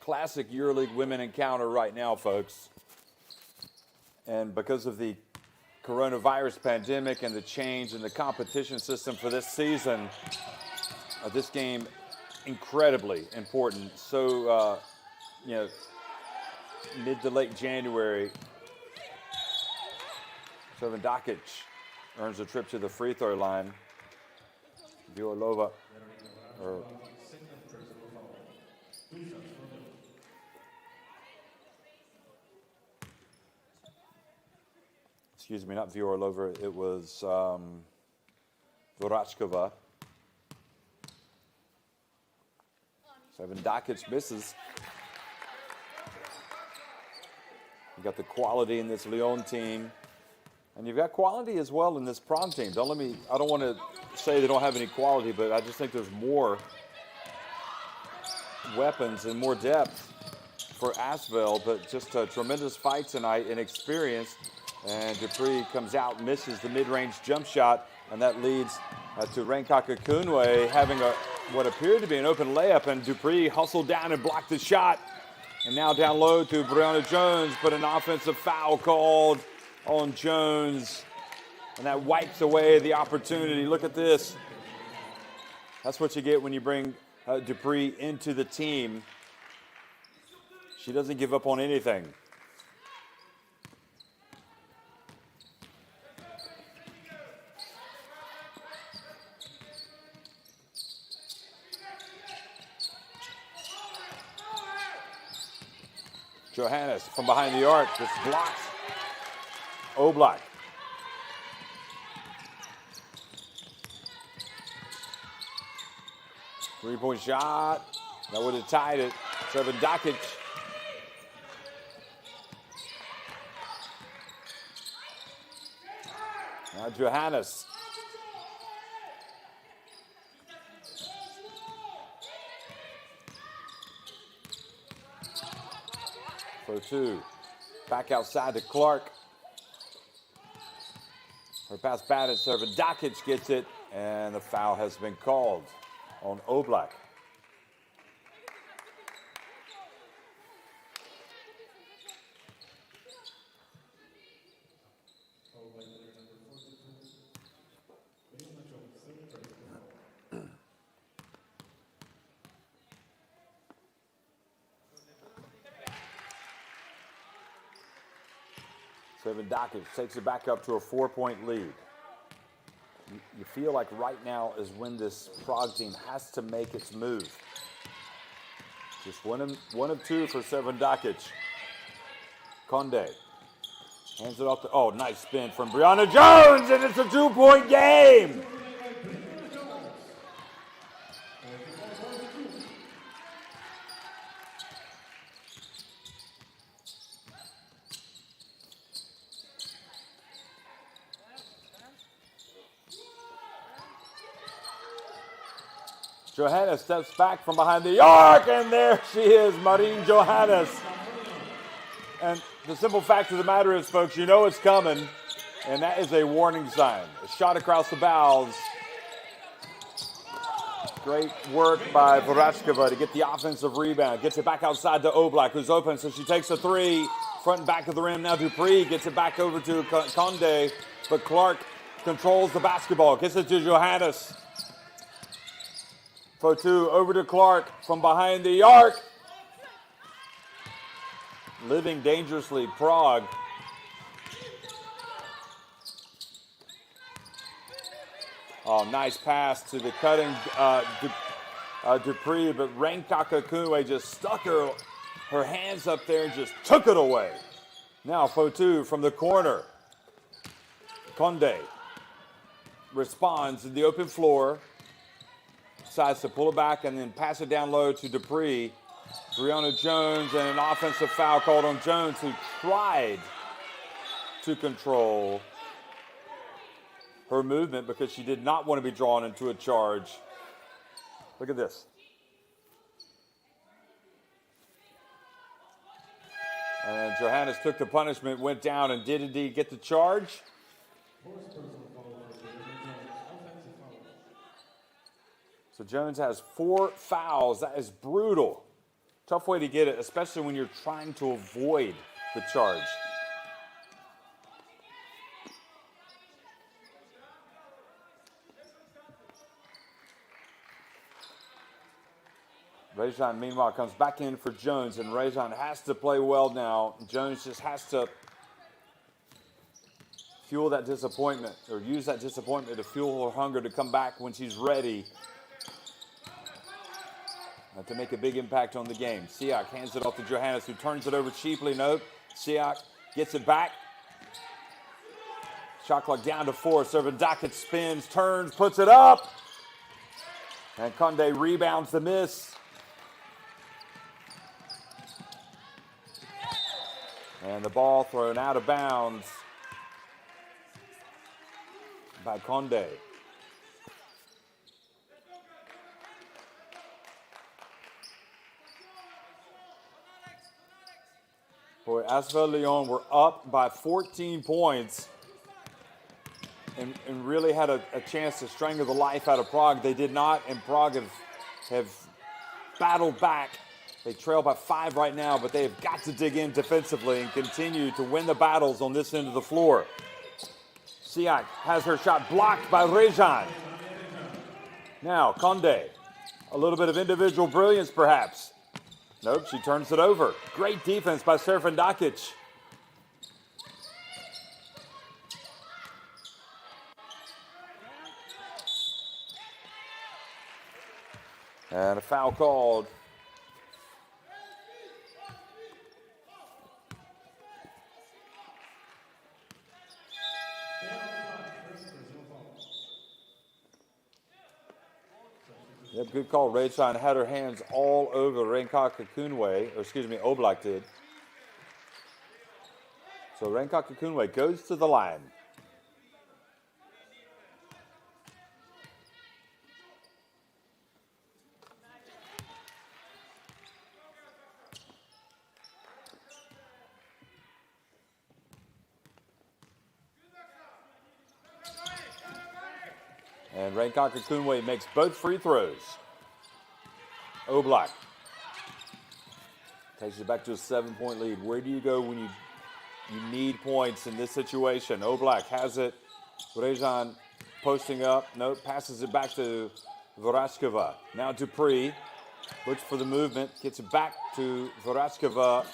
Classic EuroLeague Women encounter right now, folks. And because of the coronavirus pandemic and the change in the competition system for this season, this game incredibly important. So, mid to late January, Servandakic earns a trip to the free throw line. Viorlova, excuse me, not Viorlova, it was Vorachkova. Servandakic misses. You've got the quality in this Lyon team. And you've got quality as well in this Prague team. I don't want to say they don't have any quality, but I just think there's more weapons and more depth for ASVEL, but just a tremendous fight tonight and experience. And Dupree comes out, misses the mid-range jump shot, and that leads to Renkaka Kunwe having what appeared to be an open layup, and Dupree hustled down and blocked the shot. And now down low to Brianna Jones, but an offensive foul called on Jones, and that wipes away the opportunity. Look at this. That's what you get when you bring Dupree into the team. She doesn't give up on anything. Johannes from behind the arc just blocks Oblak. Three-point shot. That would have tied it. Servandakic. Now Johannes. For two. Back outside to Clark. Her pass batted. Servandakic gets it, and the foul has been called on Oblak. Servandakic takes it back up to a 4-point lead. You feel like right now is when this Prague team has to make its move. Just one of two for Servandakic. Conde hands it off. Oh, nice spin from Brianna Jones, and it's a 2-point game. Johannes steps back from behind the arc, and there she is, Marine Johannes. And the simple fact of the matter is, folks, you know it's coming, and that is a warning sign. A shot across the bows. Great work by Vorashkova to get the offensive rebound. Gets it back outside to Oblak, who's open, so she takes a three. Front and back of the rim. Now Dupree gets it back over to Conde, but Clark controls the basketball. Gets it to Johannes. Fotu over to Clark from behind the arc. Living dangerously, Prague. Oh, nice pass to the cutting Dupree, but Renkaka Kunwe just stuck her hands up there and just took it away. Now Fotu from the corner. Conde responds in the open floor. Decides to pull it back and then pass it down low to Dupree. Brianna Jones, and an offensive foul called on Jones, who tried to control her movement because she did not want to be drawn into a charge. Look at this. And Johannes took the punishment, went down, and did indeed get the charge. So Jones has 4 fouls. That is brutal. Tough way to get it, especially when you're trying to avoid the charge. Rejan, meanwhile, comes back in for Jones, and Rejan has to play well now. Jones just has to fuel that disappointment, or use that disappointment to fuel her hunger to come back when she's ready to make a big impact on the game. Siak hands it off to Johannes, who turns it over cheaply. Nope. Siak gets it back. Shot clock down to 4. Servandakic spins, turns, puts it up. And Conde rebounds the miss. And the ball thrown out of bounds by Conde. Boy, ASVEL Lyon were up by 14 points and really had a chance to strangle the life out of Prague. They did not, and Prague have battled back. They trail by 5 right now, but they have got to dig in defensively and continue to win the battles on this end of the floor. Siak has her shot blocked by Rejan. Now, Conde, a little bit of individual brilliance perhaps. Nope, she turns it over. Great defense by Servandakic. And a foul called. Yep, good call. Rejan had her hands all over Renkaka Kunwe, or excuse me, Oblak did. So Renkaka Kunwe goes to the line. And Renkaka Kunwe makes both free throws. Oblak takes it back to a 7-point lead. Where do you go when you need points in this situation? Oblak has it. Rejan posting up. Nope, passes it back to Vorashkova. Now Dupree looks for the movement. Gets it back to Vorashkova.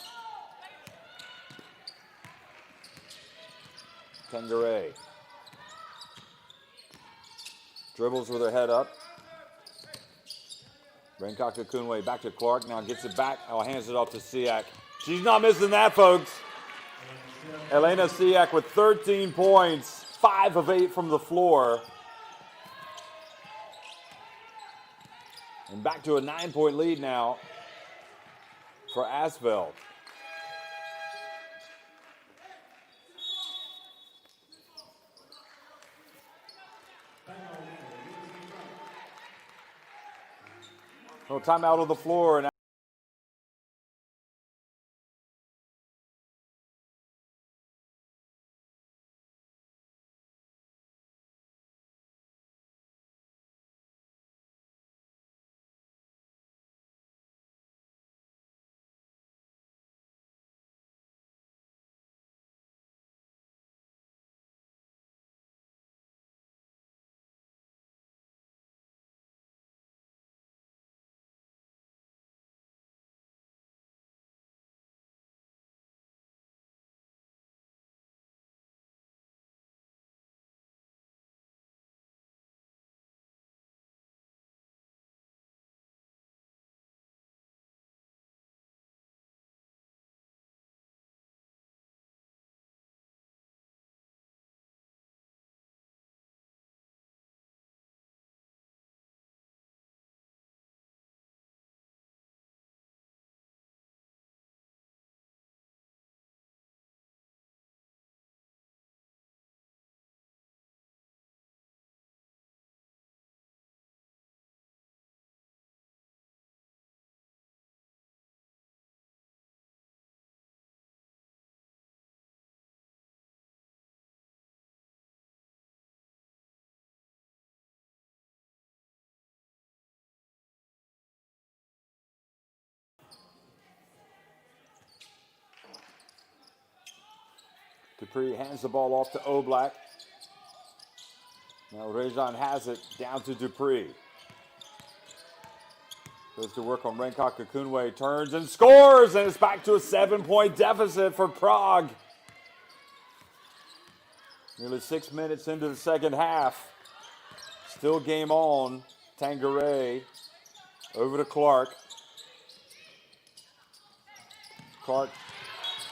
Tengare dribbles with her head up. Renkaka Kunwe back to Clark. Now gets it back. Oh, hands it off to Siak. She's not missing that, folks. Elena Siak with 13 points, 5 of 8 from the floor. And back to a 9-point lead now for ASVEL. No timeout on the floor, and Dupree hands the ball off to Oblak. Now Rejan has it down to Dupree. Goes to work on Renka Kakunwe, turns and scores, and it's back to a 7-point deficit for Prague. Nearly 6 minutes into the second half. Still game on. Tangeray over to Clark. Clark,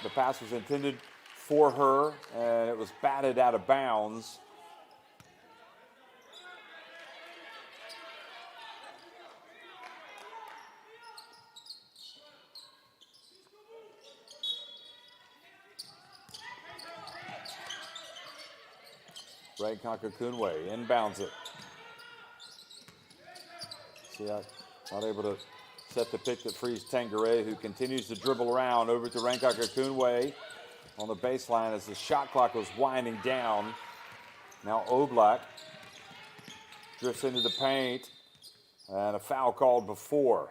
the pass was intended for her, and it was batted out of bounds. Ray Kakunwe inbounds it. Not able to set the pick that frees Tangeray, who continues to dribble around over to Renka Kakunwe on the baseline as the shot clock was winding down. Now Oblak drifts into the paint, and a foul called before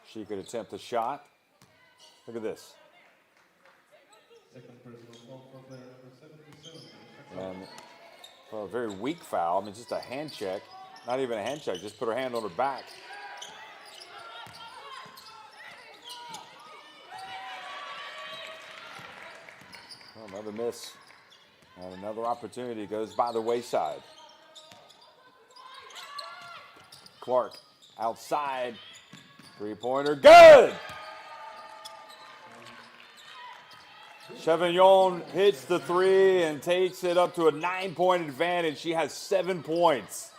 she could attempt a shot. Look at this. Second personal foul for player number 77. And a very weak foul. I mean, just a hand check. Not even a hand check, just put her hand on her back. Well, another miss. And another opportunity goes by the wayside. Clark outside. Three-pointer, good! Chevignon hits the three and takes it up to a 9-point advantage. She has 7 points.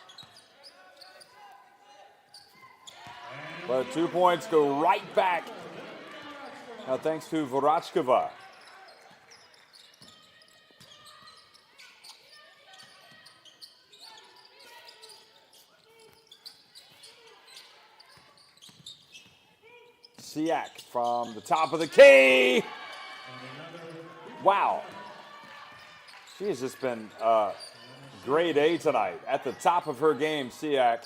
But 2 points go right back. Now thanks to Vorachkova. Siak from the top of the key. Wow. She has just been grade A tonight. At the top of her game, Siak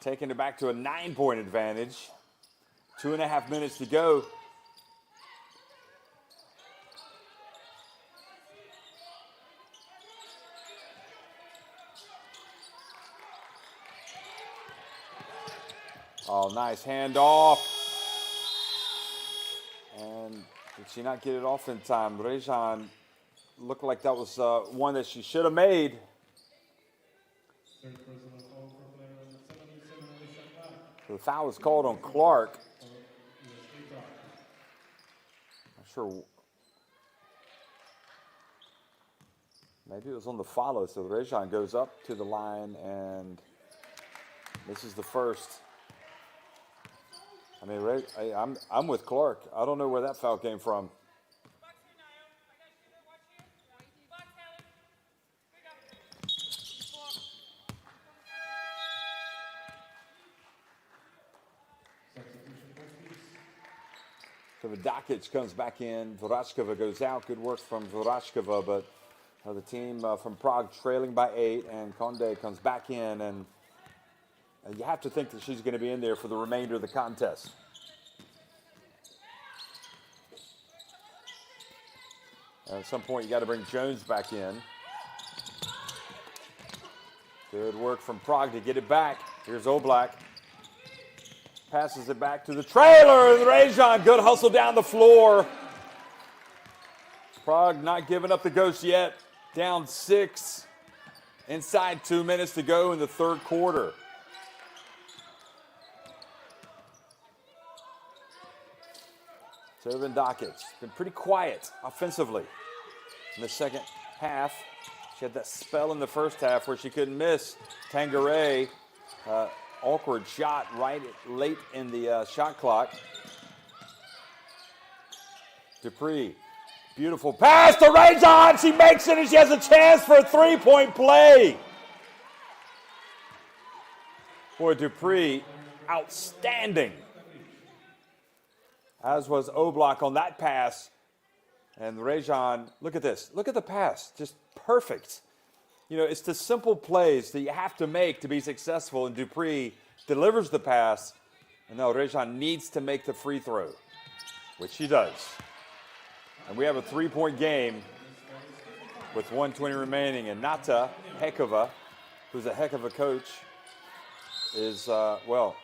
taking it back to a 9-point advantage. 2.5 minutes to go. Oh, nice handoff. And did she not get it off in time? Rejan looked like that was one that she should have made. Third personal foul for player number 77 on the shot clock. The foul was called on Clark. USK Praha. Not sure. Maybe it was on the follow. So Rejan goes up to the line, and this is the first. I mean, I'm with Clark. I don't know where that foul came from. So Vidakic comes back in. Vorachkova goes out. Good work from Vorachkova, but the team from Prague trailing by 8, and Conde comes back in, and you have to think that she's going to be in there for the remainder of the contest. At some point, you got to bring Jones back in. Good work from Prague to get it back. Here's Oblak. Passes it back to the trailer. Rejan, good hustle down the floor. Prague not giving up the ghost yet. Down 6. Inside 2 minutes to go in the third quarter. Servan Dakic been pretty quiet offensively in the second half. She had that spell in the first half where she couldn't miss. Tangeray, awkward shot late in the shot clock. Dupree, beautiful pass to Rejan. She makes it, and she has a chance for a 3-point play. Boy, Dupree, outstanding. As was Oblak on that pass. And Rejan, look at this. Look at the pass. Just perfect. You know, it's the simple plays that you have to make to be successful. And Dupree delivers the pass. And now Rejan needs to make the free throw, which she does. And we have a 3-point game with 1:20 remaining. And Nata Hekova, who's a heck of a coach, is, well,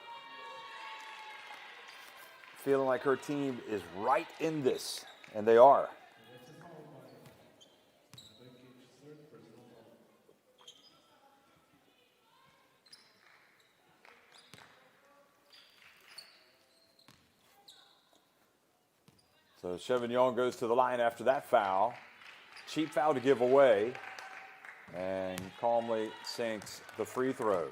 feeling like her team is right in this. And they are. So Chevignon goes to the line after that foul. Cheap foul to give away. And calmly sinks the free throw.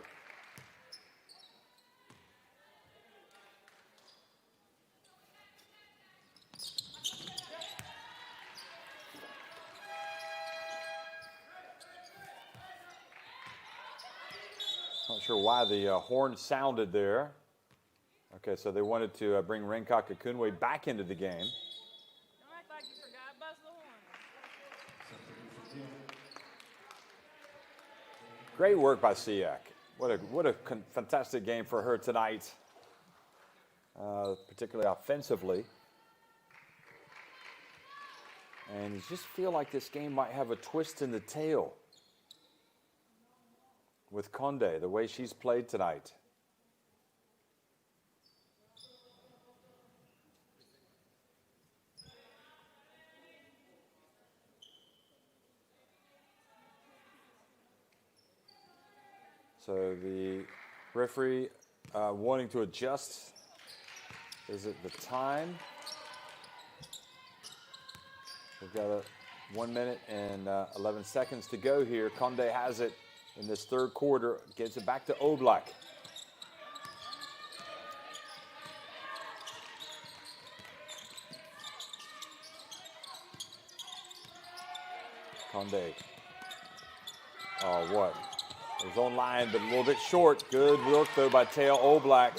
Not sure why the horn sounded there. Okay, so they wanted to bring Renkak Akunwe back into the game. Great work by Siak. What a fantastic game for her tonight, particularly offensively. And you just feel like this game might have a twist in the tail with Conde, the way she's played tonight. So the referee wanting to adjust. Is it the time? We've got 1 minute and 11 seconds to go here. Conde has it in this third quarter. Gets it back to Oblak. Conde. Oh, what? It was online, but a little bit short. Good work, though, by Teo Oblak.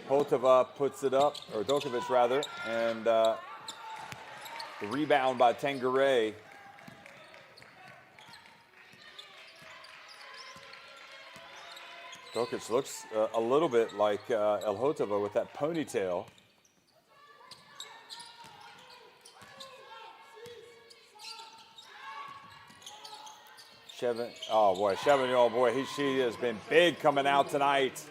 Hotova puts it up, or Dokovic, rather, and the rebound by Tangare. Dokovic looks a little bit like El Hotova with that ponytail. Chevignon, boy, she has been big coming out tonight.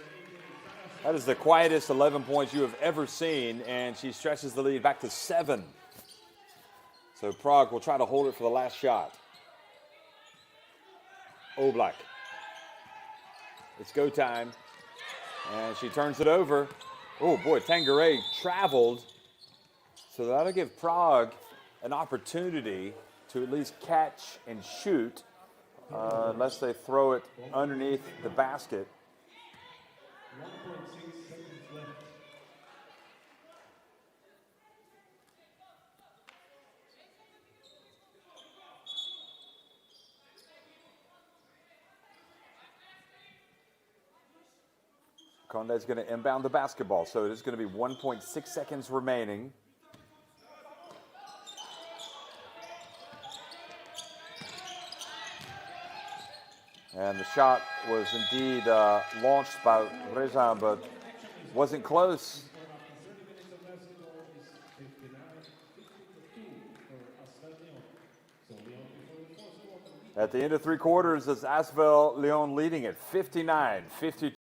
That is the quietest 11 points you have ever seen, and she stretches the lead back to 7. So Prague will try to hold it for the last shot. Oblak. It's go time. And she turns it over. Oh, boy, Tangare traveled. So that'll give Prague an opportunity to at least catch and shoot. Unless they throw it underneath the basket. 1.6 seconds left. Conde's going to inbound the basketball, so it is going to be 1.6 seconds remaining. And the shot was indeed launched by Rezan, but wasn't close. At the end of 3 quarters, it's ASVEL Lyon leading at 59-52.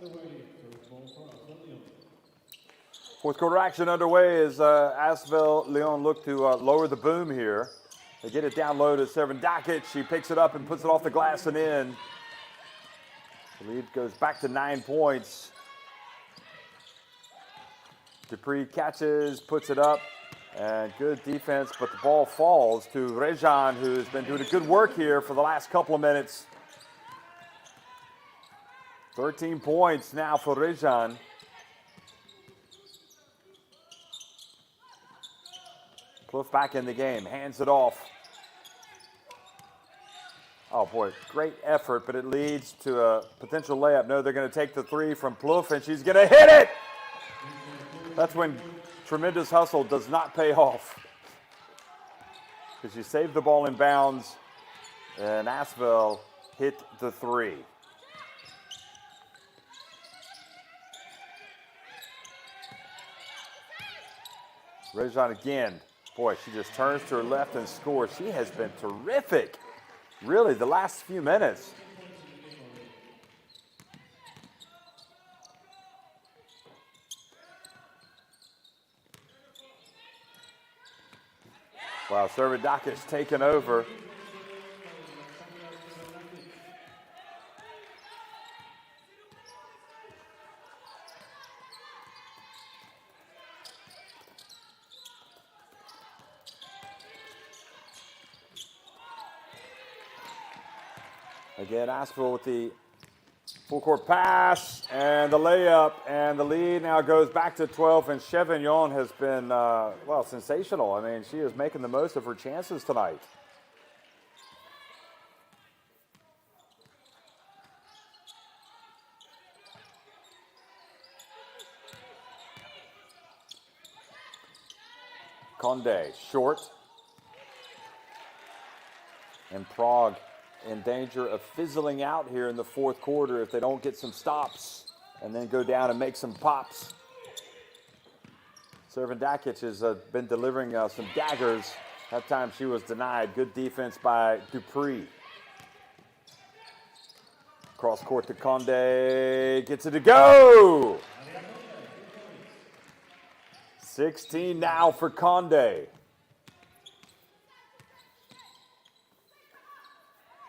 underway. First ball for ASVEL Lyon. Fourth quarter action underway as ASVEL Lyon look to lower the boom here. They get it down low to Servandakic. She picks it up and puts it off the glass and in. The lead goes back to 9 points. Dupree catches, puts it up, and good defense, but the ball falls to Rejan, who's been doing a good work here for the last couple of minutes. 13 points now for Rejan. Plouffe back in the game, hands it off. Oh boy, great effort, but it leads to a potential layup. No, they're going to take the three from Plouffe, and she's going to hit it! That's when tremendous hustle does not pay off. Because she saved the ball in bounds, and ASVEL hit the three. Rejan again. Boy, she just turns to her left and scores. She has been terrific, really, the last few minutes. Wow, Servandakic taken over. Again, ASVEL with the full court pass and the layup, and the lead now goes back to 12, and Chevignon has been, well, sensational. I mean, she is making the most of her chances tonight. Conde, short. And Prague in danger of fizzling out here in the fourth quarter if they don't get some stops and then go down and make some pops. Servandakic has been delivering some daggers. That time she was denied. Good defense by Dupree. Cross court to Conde. Gets it to go! 16 now for Conde.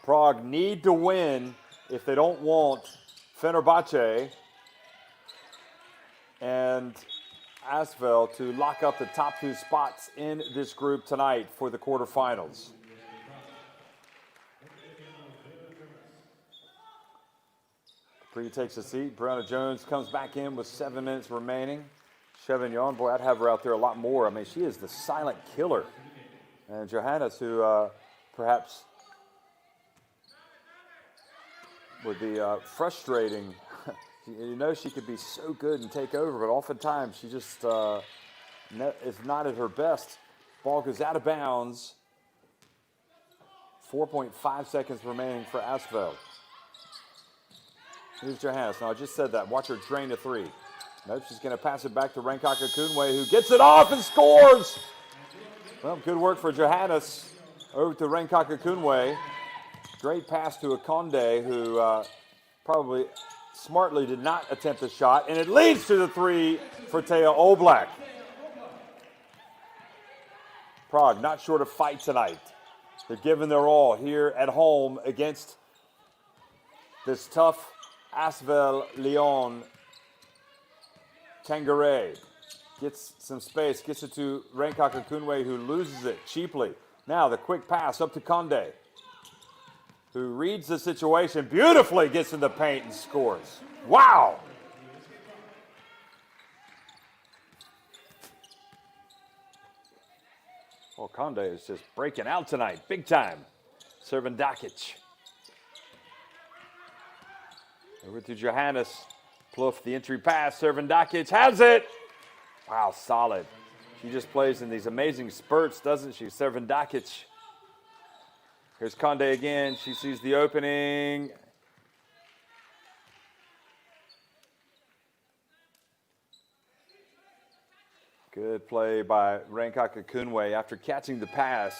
Prague need to win if they don't want Fenerbahce and ASVEL to lock up the top two spots in this group tonight for the quarterfinals. Dupree takes a seat. Brianna Jones comes back in with 7 minutes remaining. Chevignon, boy, I'd have her out there a lot more. I mean, she is the silent killer. And Johannes, who perhaps would be frustrating. You know, she could be so good and take over, but oftentimes she just is not at her best. Ball goes out of bounds. 4.5 seconds remaining for ASVEL. Here's Johannes. Now, I just said that. Watch her drain a three. Nope, she's going to pass it back to Renkaka Kunwe, who gets it off and scores. Well, good work for Johannes. Over to Renkaka Kunwe. Great pass to Akonde, who probably smartly did not attempt the shot, and it leads to the three for Taya Oblak. Prague not short of fight tonight. They're giving their all here at home against this tough ASVEL Lyon. Tangeray gets some space, gets it to Renkaka Kunwe, who loses it cheaply. Now the quick pass up to Conde, who reads the situation beautifully, gets in the paint and scores. Wow! Well, Conde is just breaking out tonight, big time. Servandakic. Over to Johannes. Plouffe, the entry pass. Servandakic has it. Wow, solid. She just plays in these amazing spurts, doesn't she? Servandakic. Here's Conde again. She sees the opening. Good play by Renkaka Kunwe after catching the pass.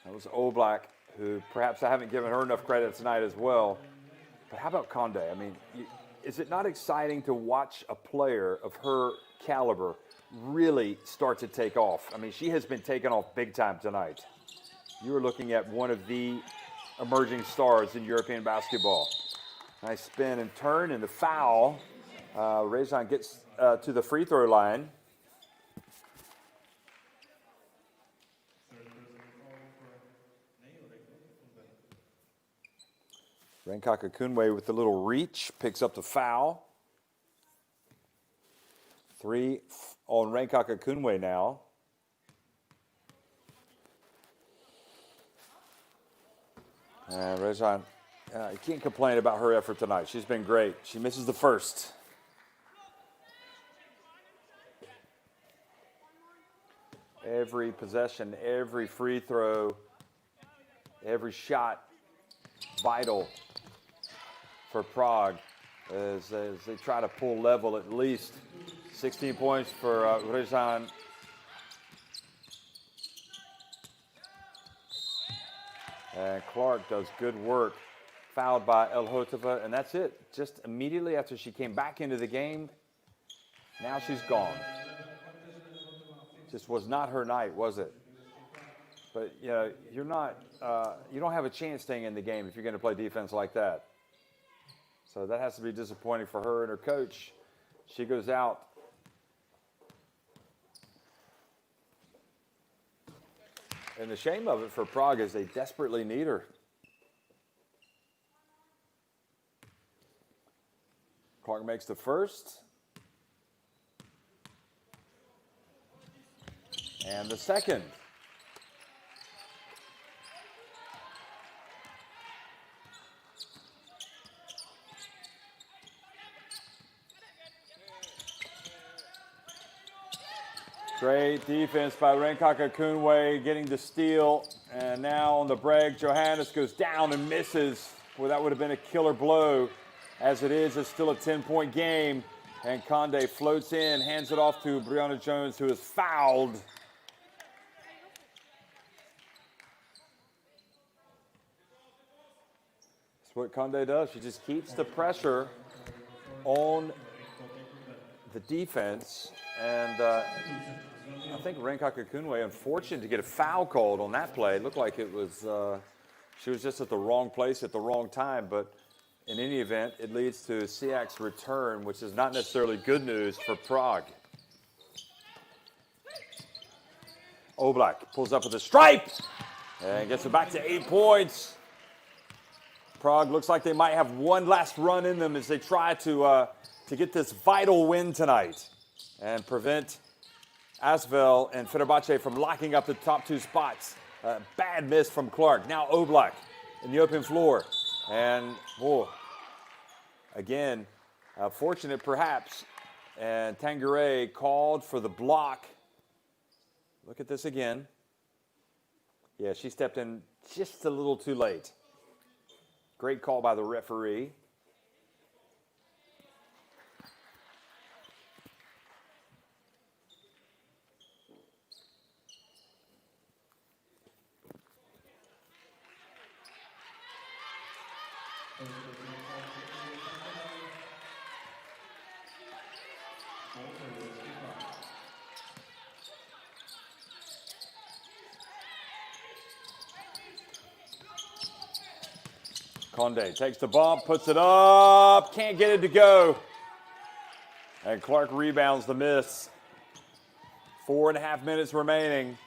That was Oblak, who perhaps I haven't given her enough credit tonight as well. But how about Conde? I mean, is it not exciting to watch a player of her caliber really start to take off? I mean, she has been taken off big time tonight. You are looking at one of the emerging stars in European basketball. Nice spin and turn and the foul. Rezan gets to the free throw line. Renkaka Kunwe with the little reach, picks up the foul. 3 on Renkaka Kunwe now. And Rezan, you can't complain about her effort tonight. She's been great. She misses the first. Every possession, every free throw, every shot, vital for Prague as they try to pull level at least. 16 points for Rezan. And Clark does good work. Fouled by El Hotava, and that's it. Just immediately after she came back into the game, now she's gone. Just was not her night, was it? But you know, you're not. You don't have a chance staying in the game if you're going to play defense like that. So that has to be disappointing for her and her coach. She goes out. And the shame of it for Prague is they desperately need her. Clark makes the first. And the second. Great defense by Renkaka Kunwe getting the steal. And now on the break, Johannes goes down and misses. Well, that would have been a killer blow. As it is, it's still a 10-point game. And Conde floats in, hands it off to Brianna Jones, who is fouled. That's what Conde does. She just keeps the pressure on the defense. And I think Renkaka Kunwe, unfortunate to get a foul called on that play. It looked like it was, she was just at the wrong place at the wrong time. But in any event, it leads to Siak's return, which is not necessarily good news for Prague. Oblak pulls up with a stripe and gets it back to 8 points. Prague looks like they might have one last run in them as they try to get this vital win tonight and prevent ASVEL and Fenerbahce from locking up the top 2 spots. Bad miss from Clark. Now Oblak in the open floor. And, again, fortunate perhaps. And Tanguray called for the block. Look at this again. Yeah, she stepped in just a little too late. Great call by the referee. Conde takes the bump, puts it up, can't get it to go. And Clark rebounds the miss. 4.5 minutes remaining.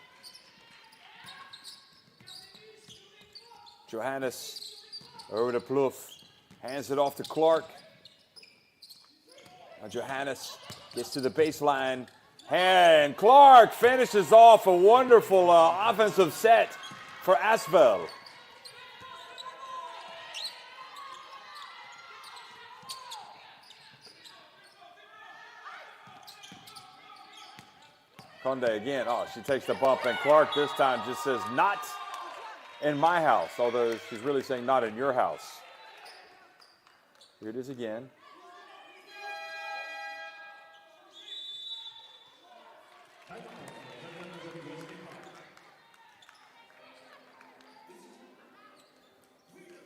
Johannes over to Plouffe, hands it off to Clark. Now Johannes gets to the baseline, and Clark finishes off a wonderful offensive set for ASVEL. Conde again. Oh, she takes the bump, and Clark this time just says, not in my house, although she's really saying not in your house. Here it is again.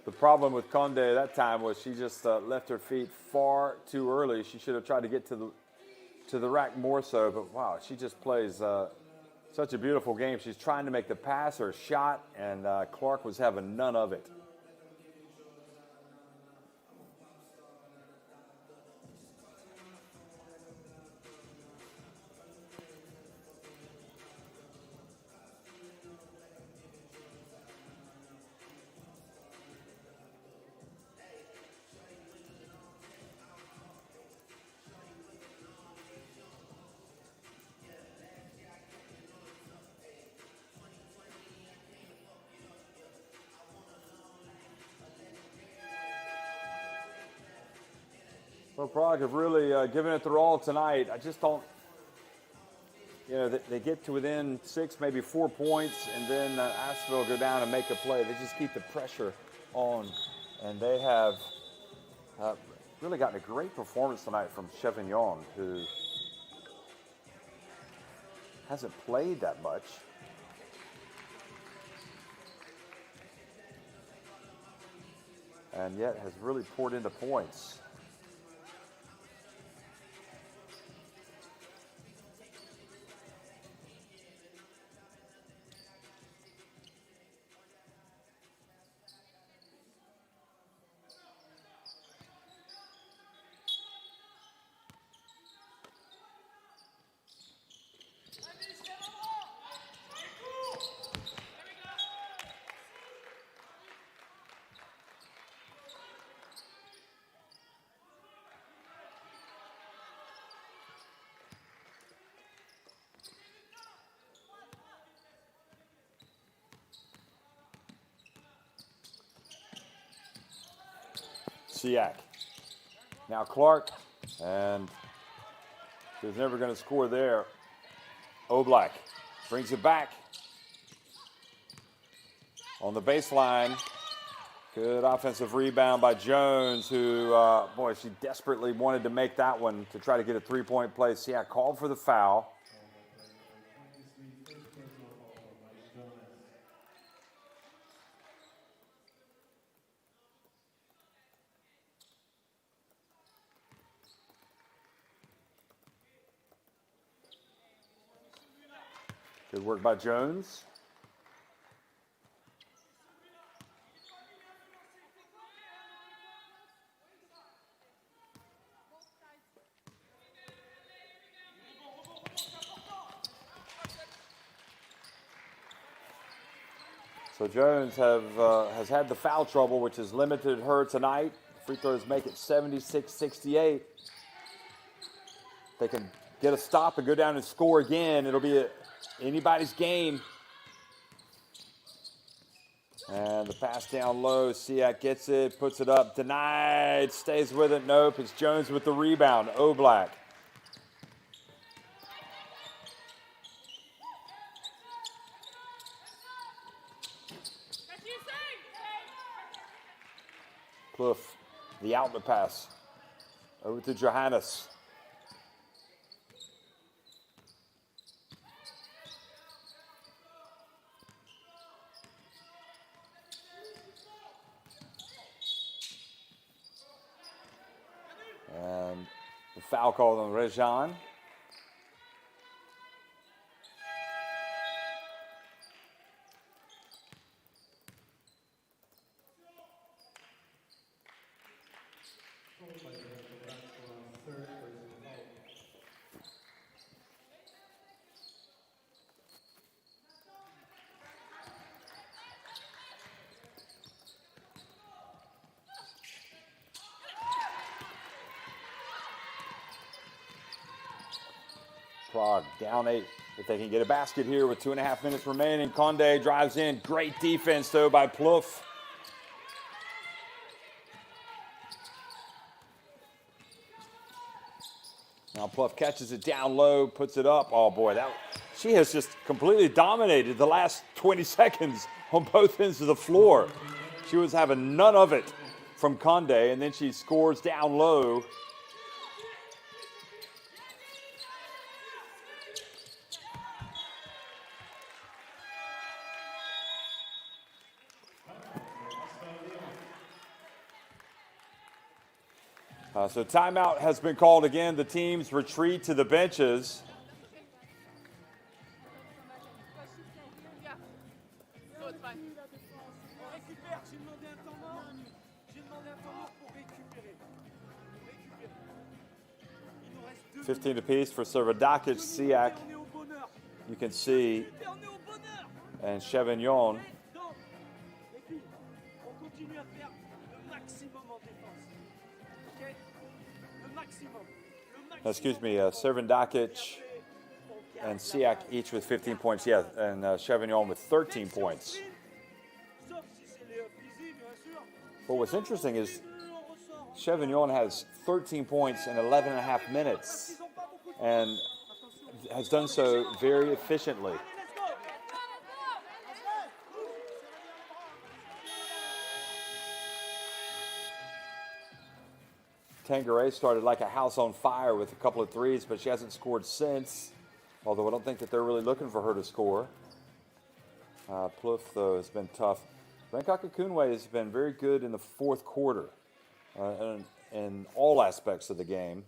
The problem with Conde that time was she just left her feet far too early. She should have tried to get to the rack more so, but wow, she just plays such a beautiful game. She's trying to make the pass or shot, and Clark was having none of it. Well, Prague have really given it their all tonight. I just don't, they get to within 6, maybe 4 points, and then ASVEL go down and make a play. They just keep the pressure on, and they have really gotten a great performance tonight from Chevignon, who hasn't played that much. And yet has really poured into points. Siak. Now Clark, and she was never going to score there. Oblak brings it back on the baseline. Good offensive rebound by Jones, who, boy, she desperately wanted to make that one to try to get a three-point play. Siak called for the foul. Good work by Jones. So Jones has had the foul trouble, which has limited her tonight. Free throws make it 76-68. They can get a stop and go down and score again. It'll be anybody's game. And the pass down low. Siak gets it, puts it up, denied, stays with it. Nope, it's Jones with the rebound. Oblak. Cliff, the outlet pass over to Johannes. And the foul called on Rejan. Prague down 8. If they can get a basket here with 2.5 minutes remaining. Conde drives in. Great defense, though, by Plouffe. Now Plouffe catches it down low, puts it up. Oh, boy, she has just completely dominated the last 20 seconds on both ends of the floor. She was having none of it from Conde, and then she scores down low. So timeout has been called again. The teams retreat to the benches. On récupère, j'ai demandé un temps mort. J'ai demandé un temps mort pour récupérer. Il nous reste 15 apiece for Servadakic, Siak. On est au bonheur. You can see, On est au bonheur. and Chevignon. Donc, les filles, on continue à faire le maximum en défense. Ok? Le maximum. Excuse me, Servadakic and Siak each with 15 points. Yeah, and Chevignon with 13 points. Sauf si c'est les physiques, bien sûr. But what's interesting is Chevignon has 13 points in 11 and a half minutes and has done so very efficiently. Let's go. Tangeray started like a house on fire with a couple of threes, but she hasn't scored since, although I don't think that they're really looking for her to score. Plouffe, though, has been tough. Bangkok Akunwe has been very good in the fourth quarter in all aspects of the game.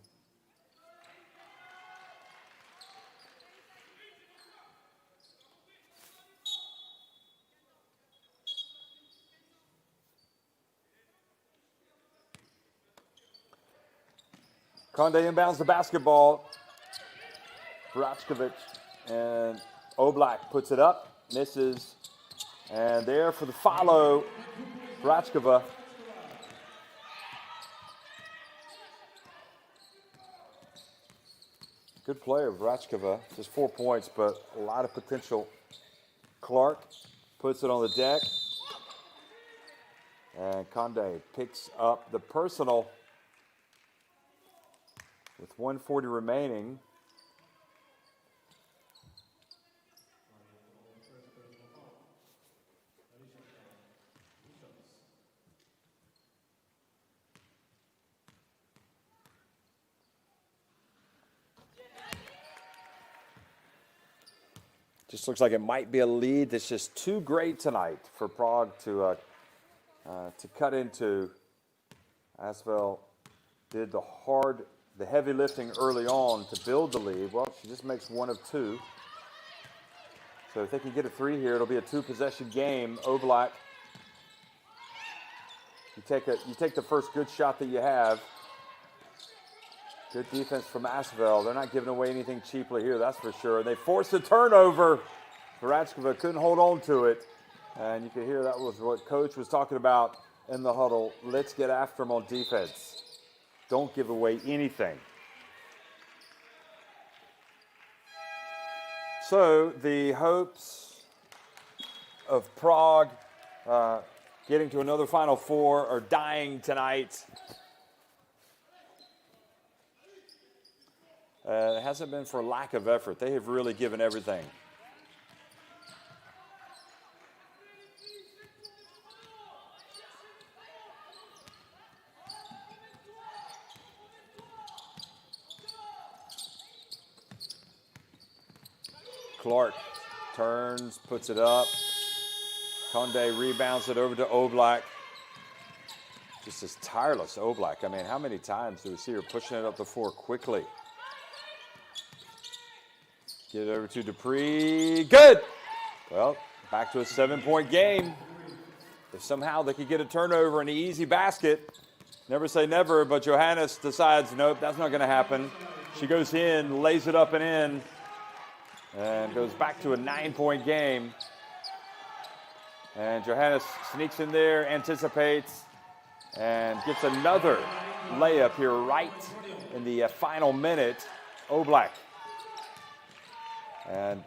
Conde inbounds the basketball. Vrachkovic and Oblak puts it up, misses, and there for the follow, Vrachkova. Good player, Vrachkova. Just 4 points, but a lot of potential. Clark puts it on the deck, and Conde picks up the personal. With 1:40 remaining. Just looks like it might be a lead that's just too great tonight for Prague to cut into. ASVEL did the heavy lifting early on to build the lead. Well, she just makes one of two. So if they can get a three here, it'll be a two-possession game. Oblak, you take the first good shot that you have. Good defense from ASVEL. They're not giving away anything cheaply here, that's for sure. They forced a turnover. Vrachkova couldn't hold on to it. And you can hear that was what Coach was talking about in the huddle. Let's get after them on defense. Don't give away anything. So the hopes of Prague getting to another Final Four are dying tonight. It hasn't been for lack of effort. They have really given everything. Clark turns, puts it up. Conde rebounds it over to Oblak. Just as tireless Oblak. I mean, how many times do we see her pushing it up the floor quickly? Get it over to Dupree. Good! Well, back to a 7-point game. If somehow they could get a turnover and an easy basket, never say never, but Johannes decides, nope, that's not going to happen. She goes in, lays it up and in, and goes back to a 9-point game. And Johannes sneaks in there, anticipates, and gets another layup here right in the final minute. Oblak. And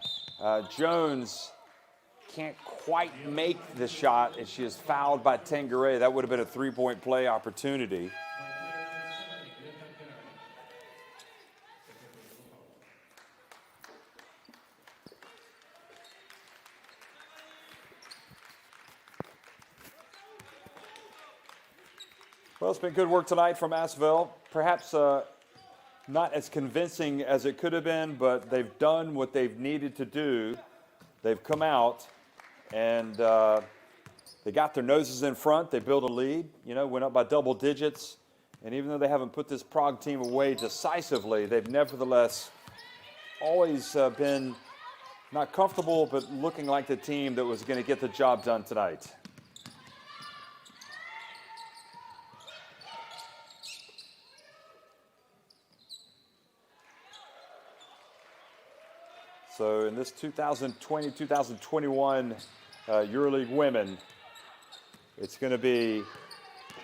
Jones can't quite make the shot, and she is fouled by Tangeray. That would have been a 3-point play opportunity. Well, it's been good work tonight from ASVEL. Perhaps not as convincing as it could have been, but they've done what they've needed to do. They've come out and they got their noses in front. They built a lead, went up by double digits And even though they haven't put this Prague team away decisively, they've nevertheless always been not comfortable, but looking like the team that was going to get the job done tonight. So in this 2020-2021 EuroLeague Women, it's going to be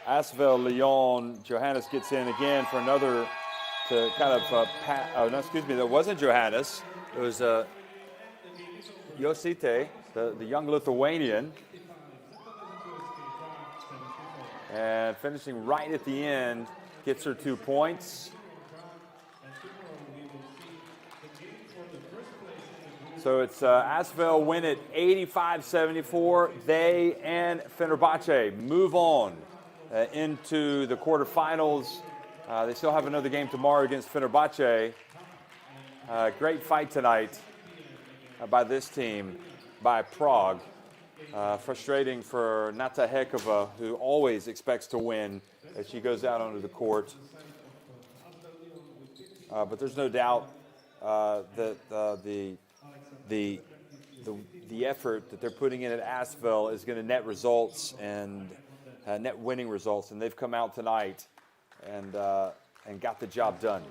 ASVEL Lyon. Johannes gets in again for another to kind of no, excuse me, that wasn't Johannes. It was Josite, the young Lithuanian. And finishing right at the end, gets her 2 points. So it's ASVEL win it 85-74. They and Fenerbahce move on into the quarterfinals. They still have another game tomorrow against Fenerbahce. Great fight tonight by this team, by Prague. Frustrating for Nata Hekova, who always expects to win as she goes out onto the court. But there's no doubt that the effort that they're putting in at ASVEL is going to net results and net winning results, and they've come out tonight and got the job done.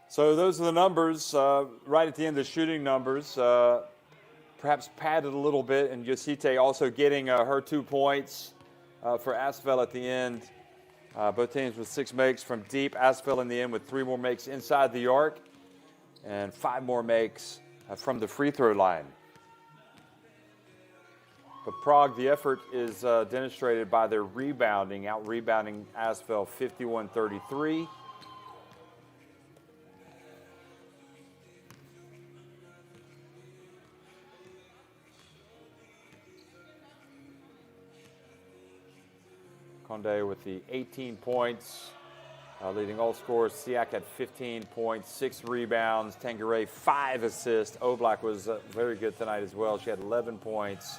So those are the numbers right at the end, the shooting numbers, perhaps padded a little bit, and Josite also getting her 2 points for ASVEL at the end. Both teams with 6 makes from deep. ASVEL in the end with 3 more makes inside the arc and 5 more makes from the free throw line. But Prague, the effort is demonstrated by their rebounding, out-rebounding ASVEL 51-33. Conde with the 18 points, leading all scorers. Siak had 15 points, 6 rebounds. Tanguray 5 assists. Oblak was very good tonight as well. She had 11 points.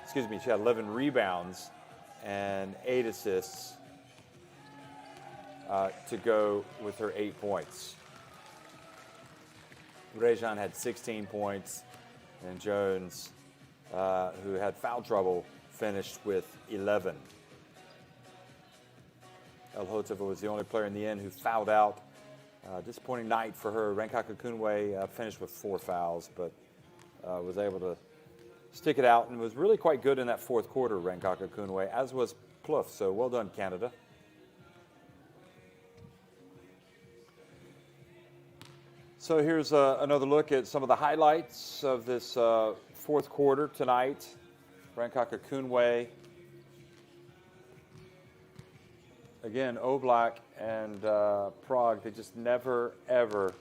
Excuse me, she had 11 rebounds and 8 assists to go with her 8 points. Rejan had 16 points, and Jones, who had foul trouble, finished with 11. El Hoteva was the only player in the end who fouled out. Disappointing night for her. Renkaka Kunwe finished with 4 fouls, but was able to stick it out and was really quite good in that fourth quarter, Renkaka Kunwe, as was Plouffe. So well done, Canada. So here's another look at some of the highlights of this fourth quarter tonight. Renkaka Kunwe. Again, Oblak and Prague, they just never, ever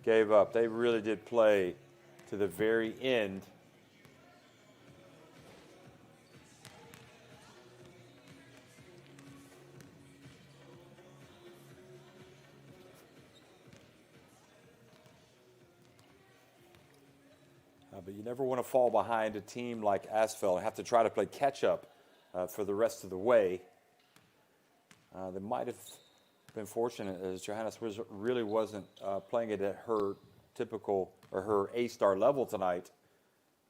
gave up. They really did play to the very end. But you never want to fall behind a team like ASVEL and have to try to play catch-up for the rest of the way. They might have been fortunate as Johannes really wasn't playing it at her typical or her A-star level tonight.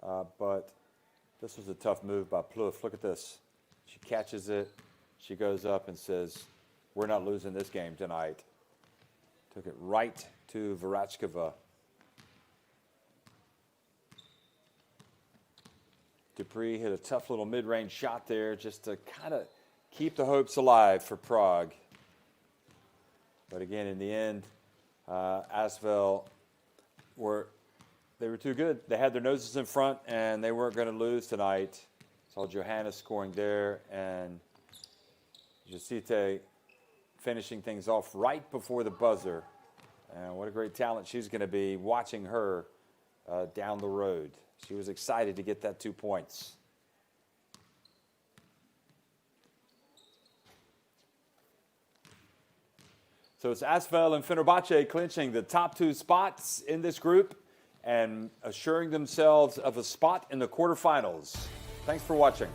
But this was a tough move by Plouffe. Look at this. She catches it. She goes up and says, "We're not losing this game tonight." Took it right to Verachkova. Dupree hit a tough little mid-range shot there just to kind of keep the hopes alive for Prague. But again, in the end, ASVEL were too good. They had their noses in front, and they weren't going to lose tonight. Saw Johannes scoring there, and Josite finishing things off right before the buzzer. And what a great talent she's going to be. Watching her down the road. She was excited to get that 2 points. So it's ASVEL and Fenerbahce clinching the top 2 spots in this group and assuring themselves of a spot in the quarterfinals. Thanks for watching.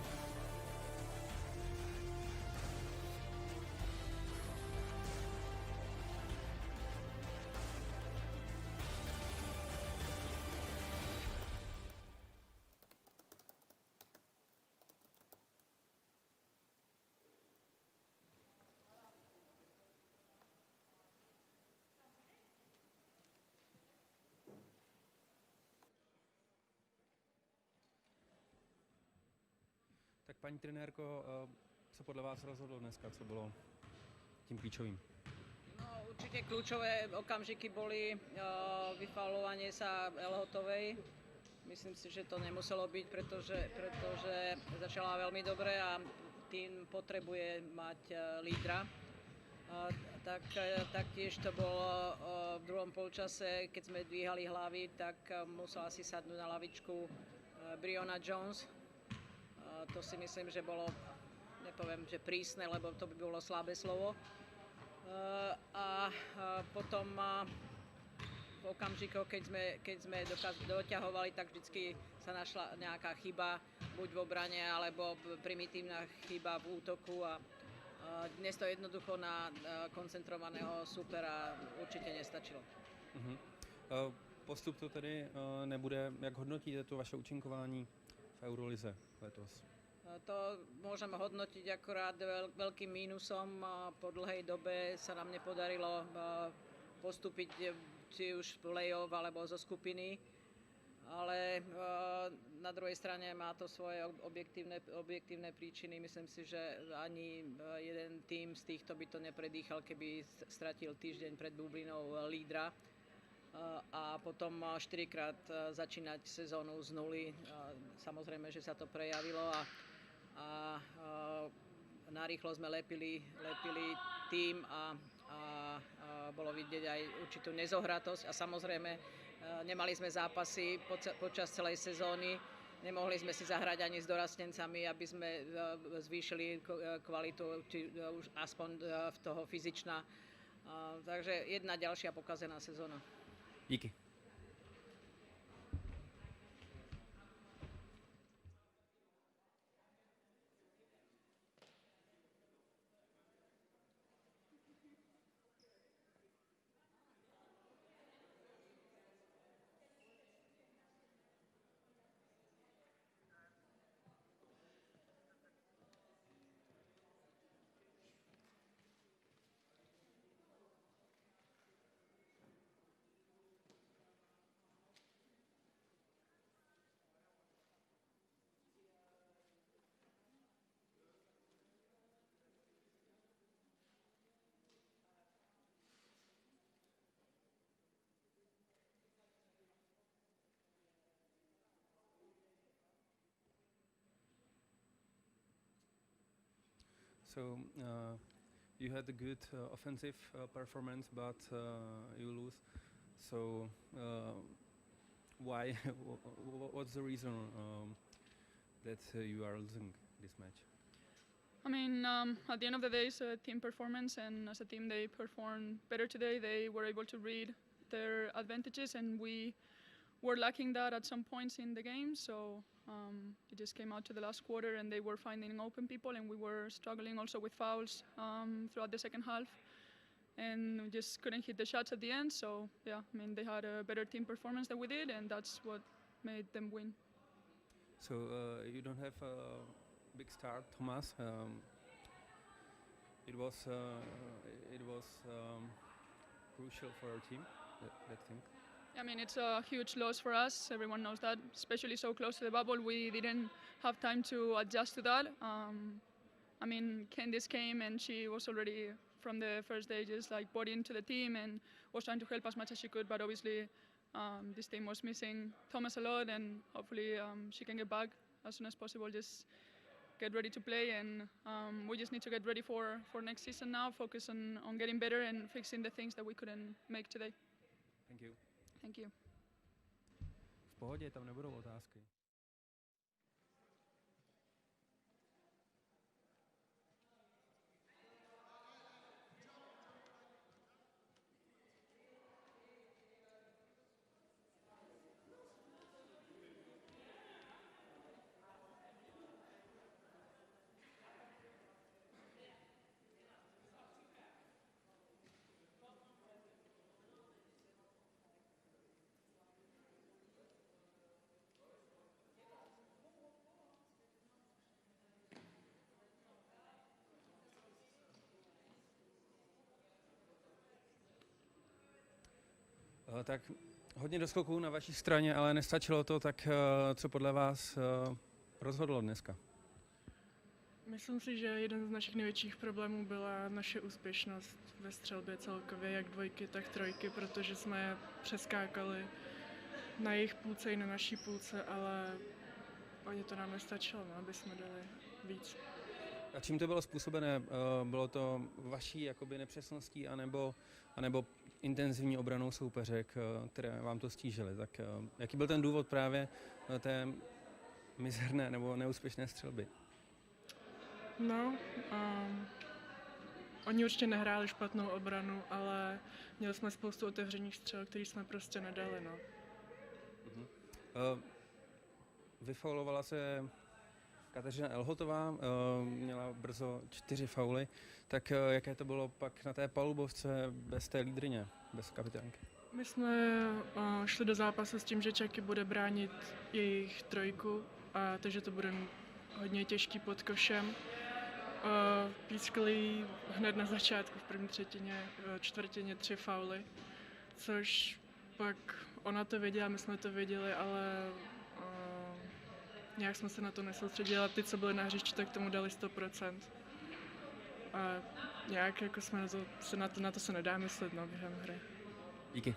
Tak paní trenérko, co podle vás rozhodlo dneska, co bylo tím klíčovým? No, určite kľúčové okamžiky boli vyfaulovanie sa Elhotovej. Myslím si, že to nemuselo byť, pretože začala veľmi dobre a tým potrebuje mať lídra. Taktiež to bolo v druhom polčase, keď sme dvíhali hlavy, tak musela si sadnúť na lavičku Brionna Jones. To si myslím, že bolo, nepoviem, že prísne, lebo to by bolo slabé slovo. A potom v okamžikoch, keď sme doťahovali, tak vždycky sa našla nejaká chyba, buď v obrane, alebo primitívna chyba v útoku. A dnes to jednoducho na koncentrovaného supera určite nestačilo. Postup to tedy nebude. Jak hodnotíte to vaše účinkování v Eurolize letos? To môžem hodnotiť akorát veľkým mínusom. Po dlhej dobe sa nám nepodarilo postúpiť či už v play-off alebo zo skupiny, ale na druhej strane má to svoje objektívne príčiny. Myslím si, že ani jeden tím z týchto by to nepredýchal, keby stratil týždeň pred bublinou lídra a potom 4-krát začínať sezónu z nuly. Samozrejme, že sa to prejavilo a narýchlo sme lepili tým a bolo vidieť aj určitú nezohratosť a samozrejme nemali sme zápasy počas celej sezóny, nemohli sme si zahrať ani s dorastencami, aby sme zvýšili kvalitu, či už aspoň v toho fyzičná. Takže jedna ďalšia pokazená sezóna. Díky. So you had a good offensive performance, but you lose. So why? What's the reason that you are losing this match? I mean, at the end of the day, it's a team performance, and as a team, they performed better today. They were able to read their advantages, and we were lacking that at some points in the game. So it just came out to the last quarter, and they were finding open people, and we were struggling also with fouls throughout the second half, and we just couldn't hit the shots at the end. So yeah, I mean, they had a better team performance than we did, and that's what made them win. So you don't have a big star, Thomas. It was crucial for our team, that thing. I mean, it's a huge loss for us. Everyone knows that, especially so close to the bubble. We didn't have time to adjust to that. I mean, Candice came and she was already from the first day just like bought into the team and was trying to help as much as she could. But obviously, this team was missing Thomas a lot, and hopefully she can get back as soon as possible. Just get ready to play, and we just need to get ready for next season now. Focus on getting better and fixing the things that we couldn't make today. Thank you. Thank you. pohodě, tam nebudou otázky. Tak hodně doskoků na vaší straně, ale nestačilo to, tak co podle vás rozhodlo dneska? Myslím si, že jeden z našich největších problémů byla naše úspěšnost ve střelbě celkově, jak dvojky, tak trojky, protože jsme přeskákali na jejich půlce i na naší půlce, ale oni to nám nestačilo, no, aby jsme dali víc. A čím to bylo způsobené? Bylo to vaší jakoby nepřesností, anebo intenzivní obranou soupeřek, které vám to stížily? Tak jaký byl ten důvod právě té mizerné nebo neúspěšné střelby? No, oni určitě nehráli špatnou obranu, ale měli jsme spoustu otevřených střel, které jsme prostě nedali, no. Vyfaulovala se Kateřina Elhotová, měla brzo 4 fauly, tak jaké to bylo pak na té palubovce bez té lídryně, bez kapitánky? My jsme šli do zápasu s tím, že Čaky bude bránit jejich trojku, takže to bude hodně těžký pod košem. Pískli hned na začátku v první čtvrtině 3 fauly, což pak ona to věděla, my jsme to věděli, ale nějak jsme se na to nesoustředili a ty, co byly na hřišti, tak tomu dali 100%. A nějak jako jsme na to se nedá myslet, no, během hry. Díky.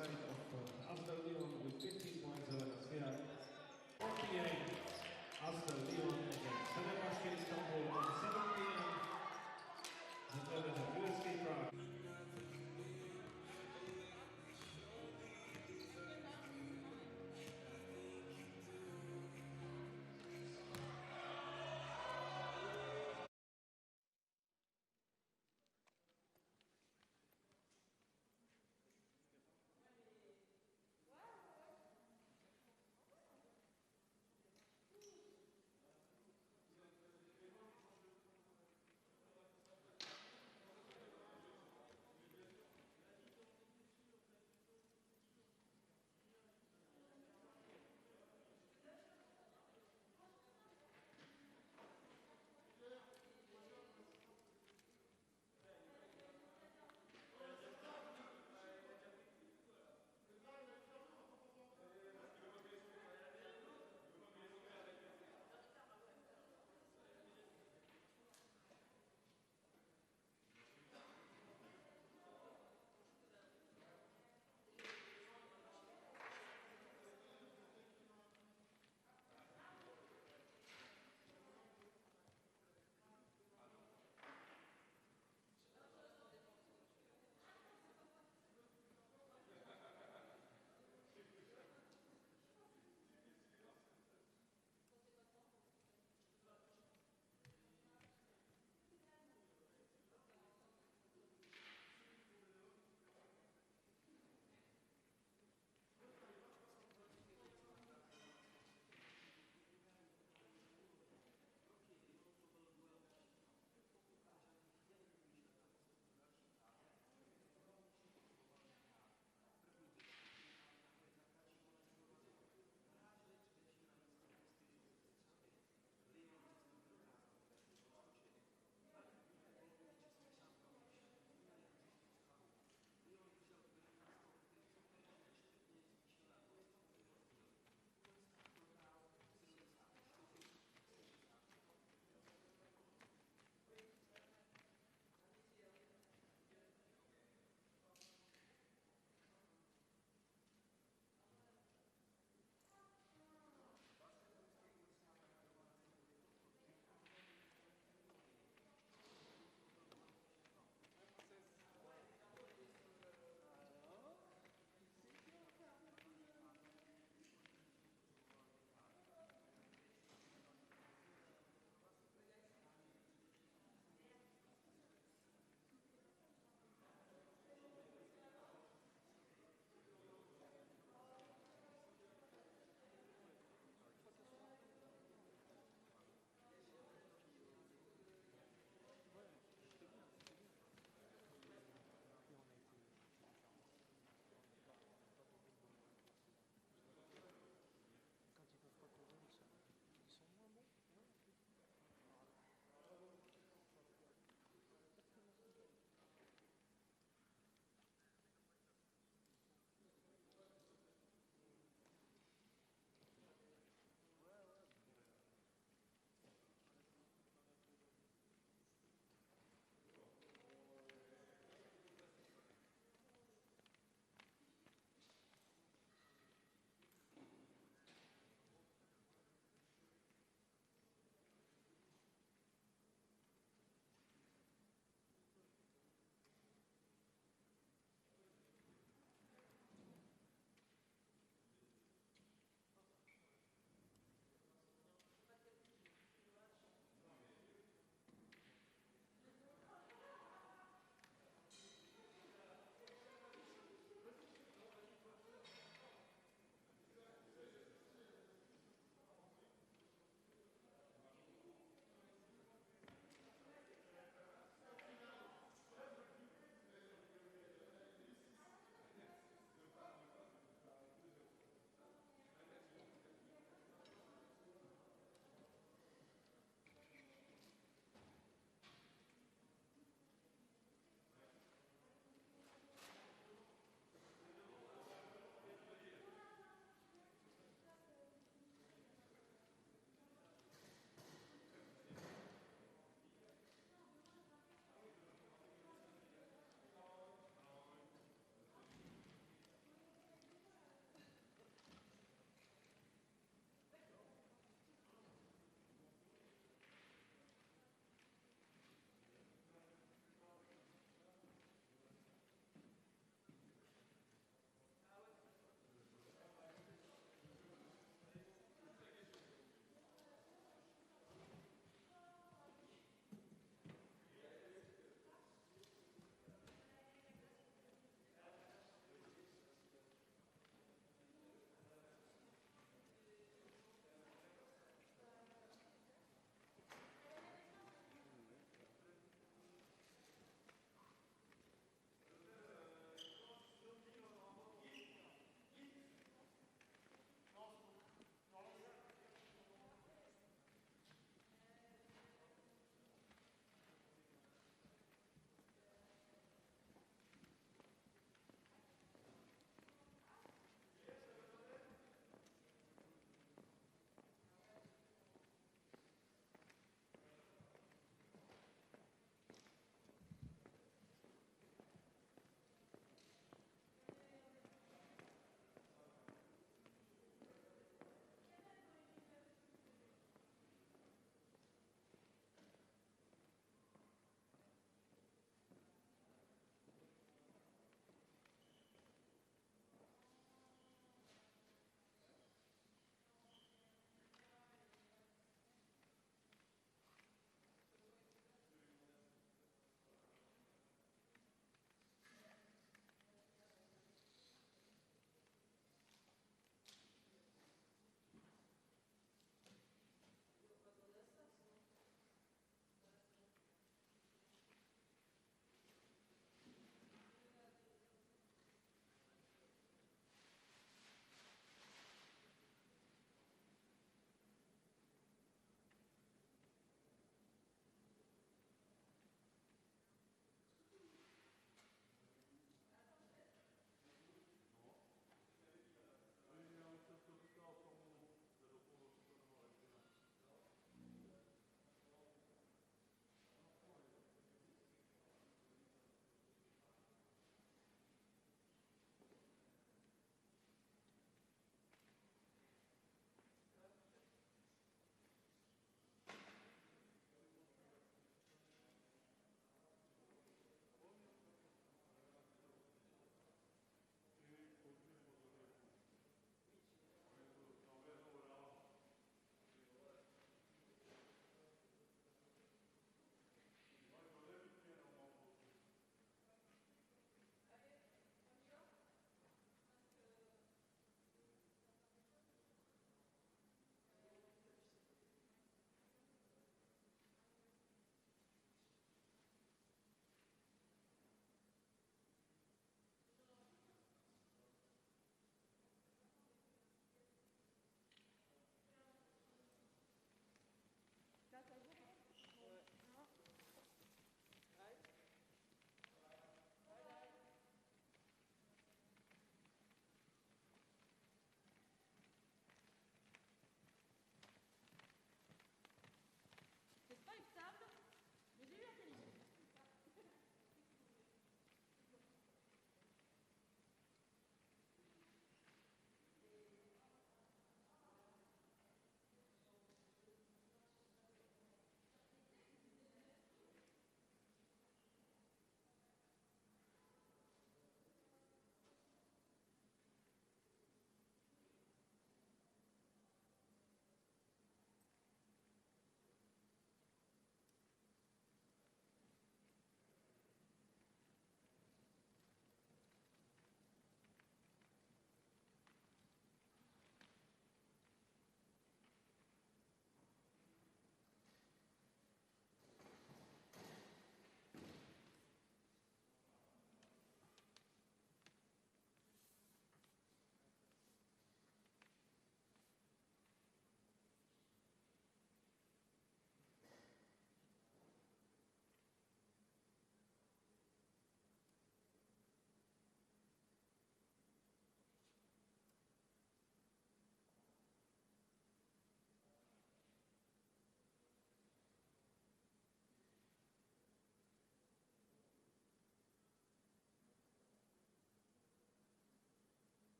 time.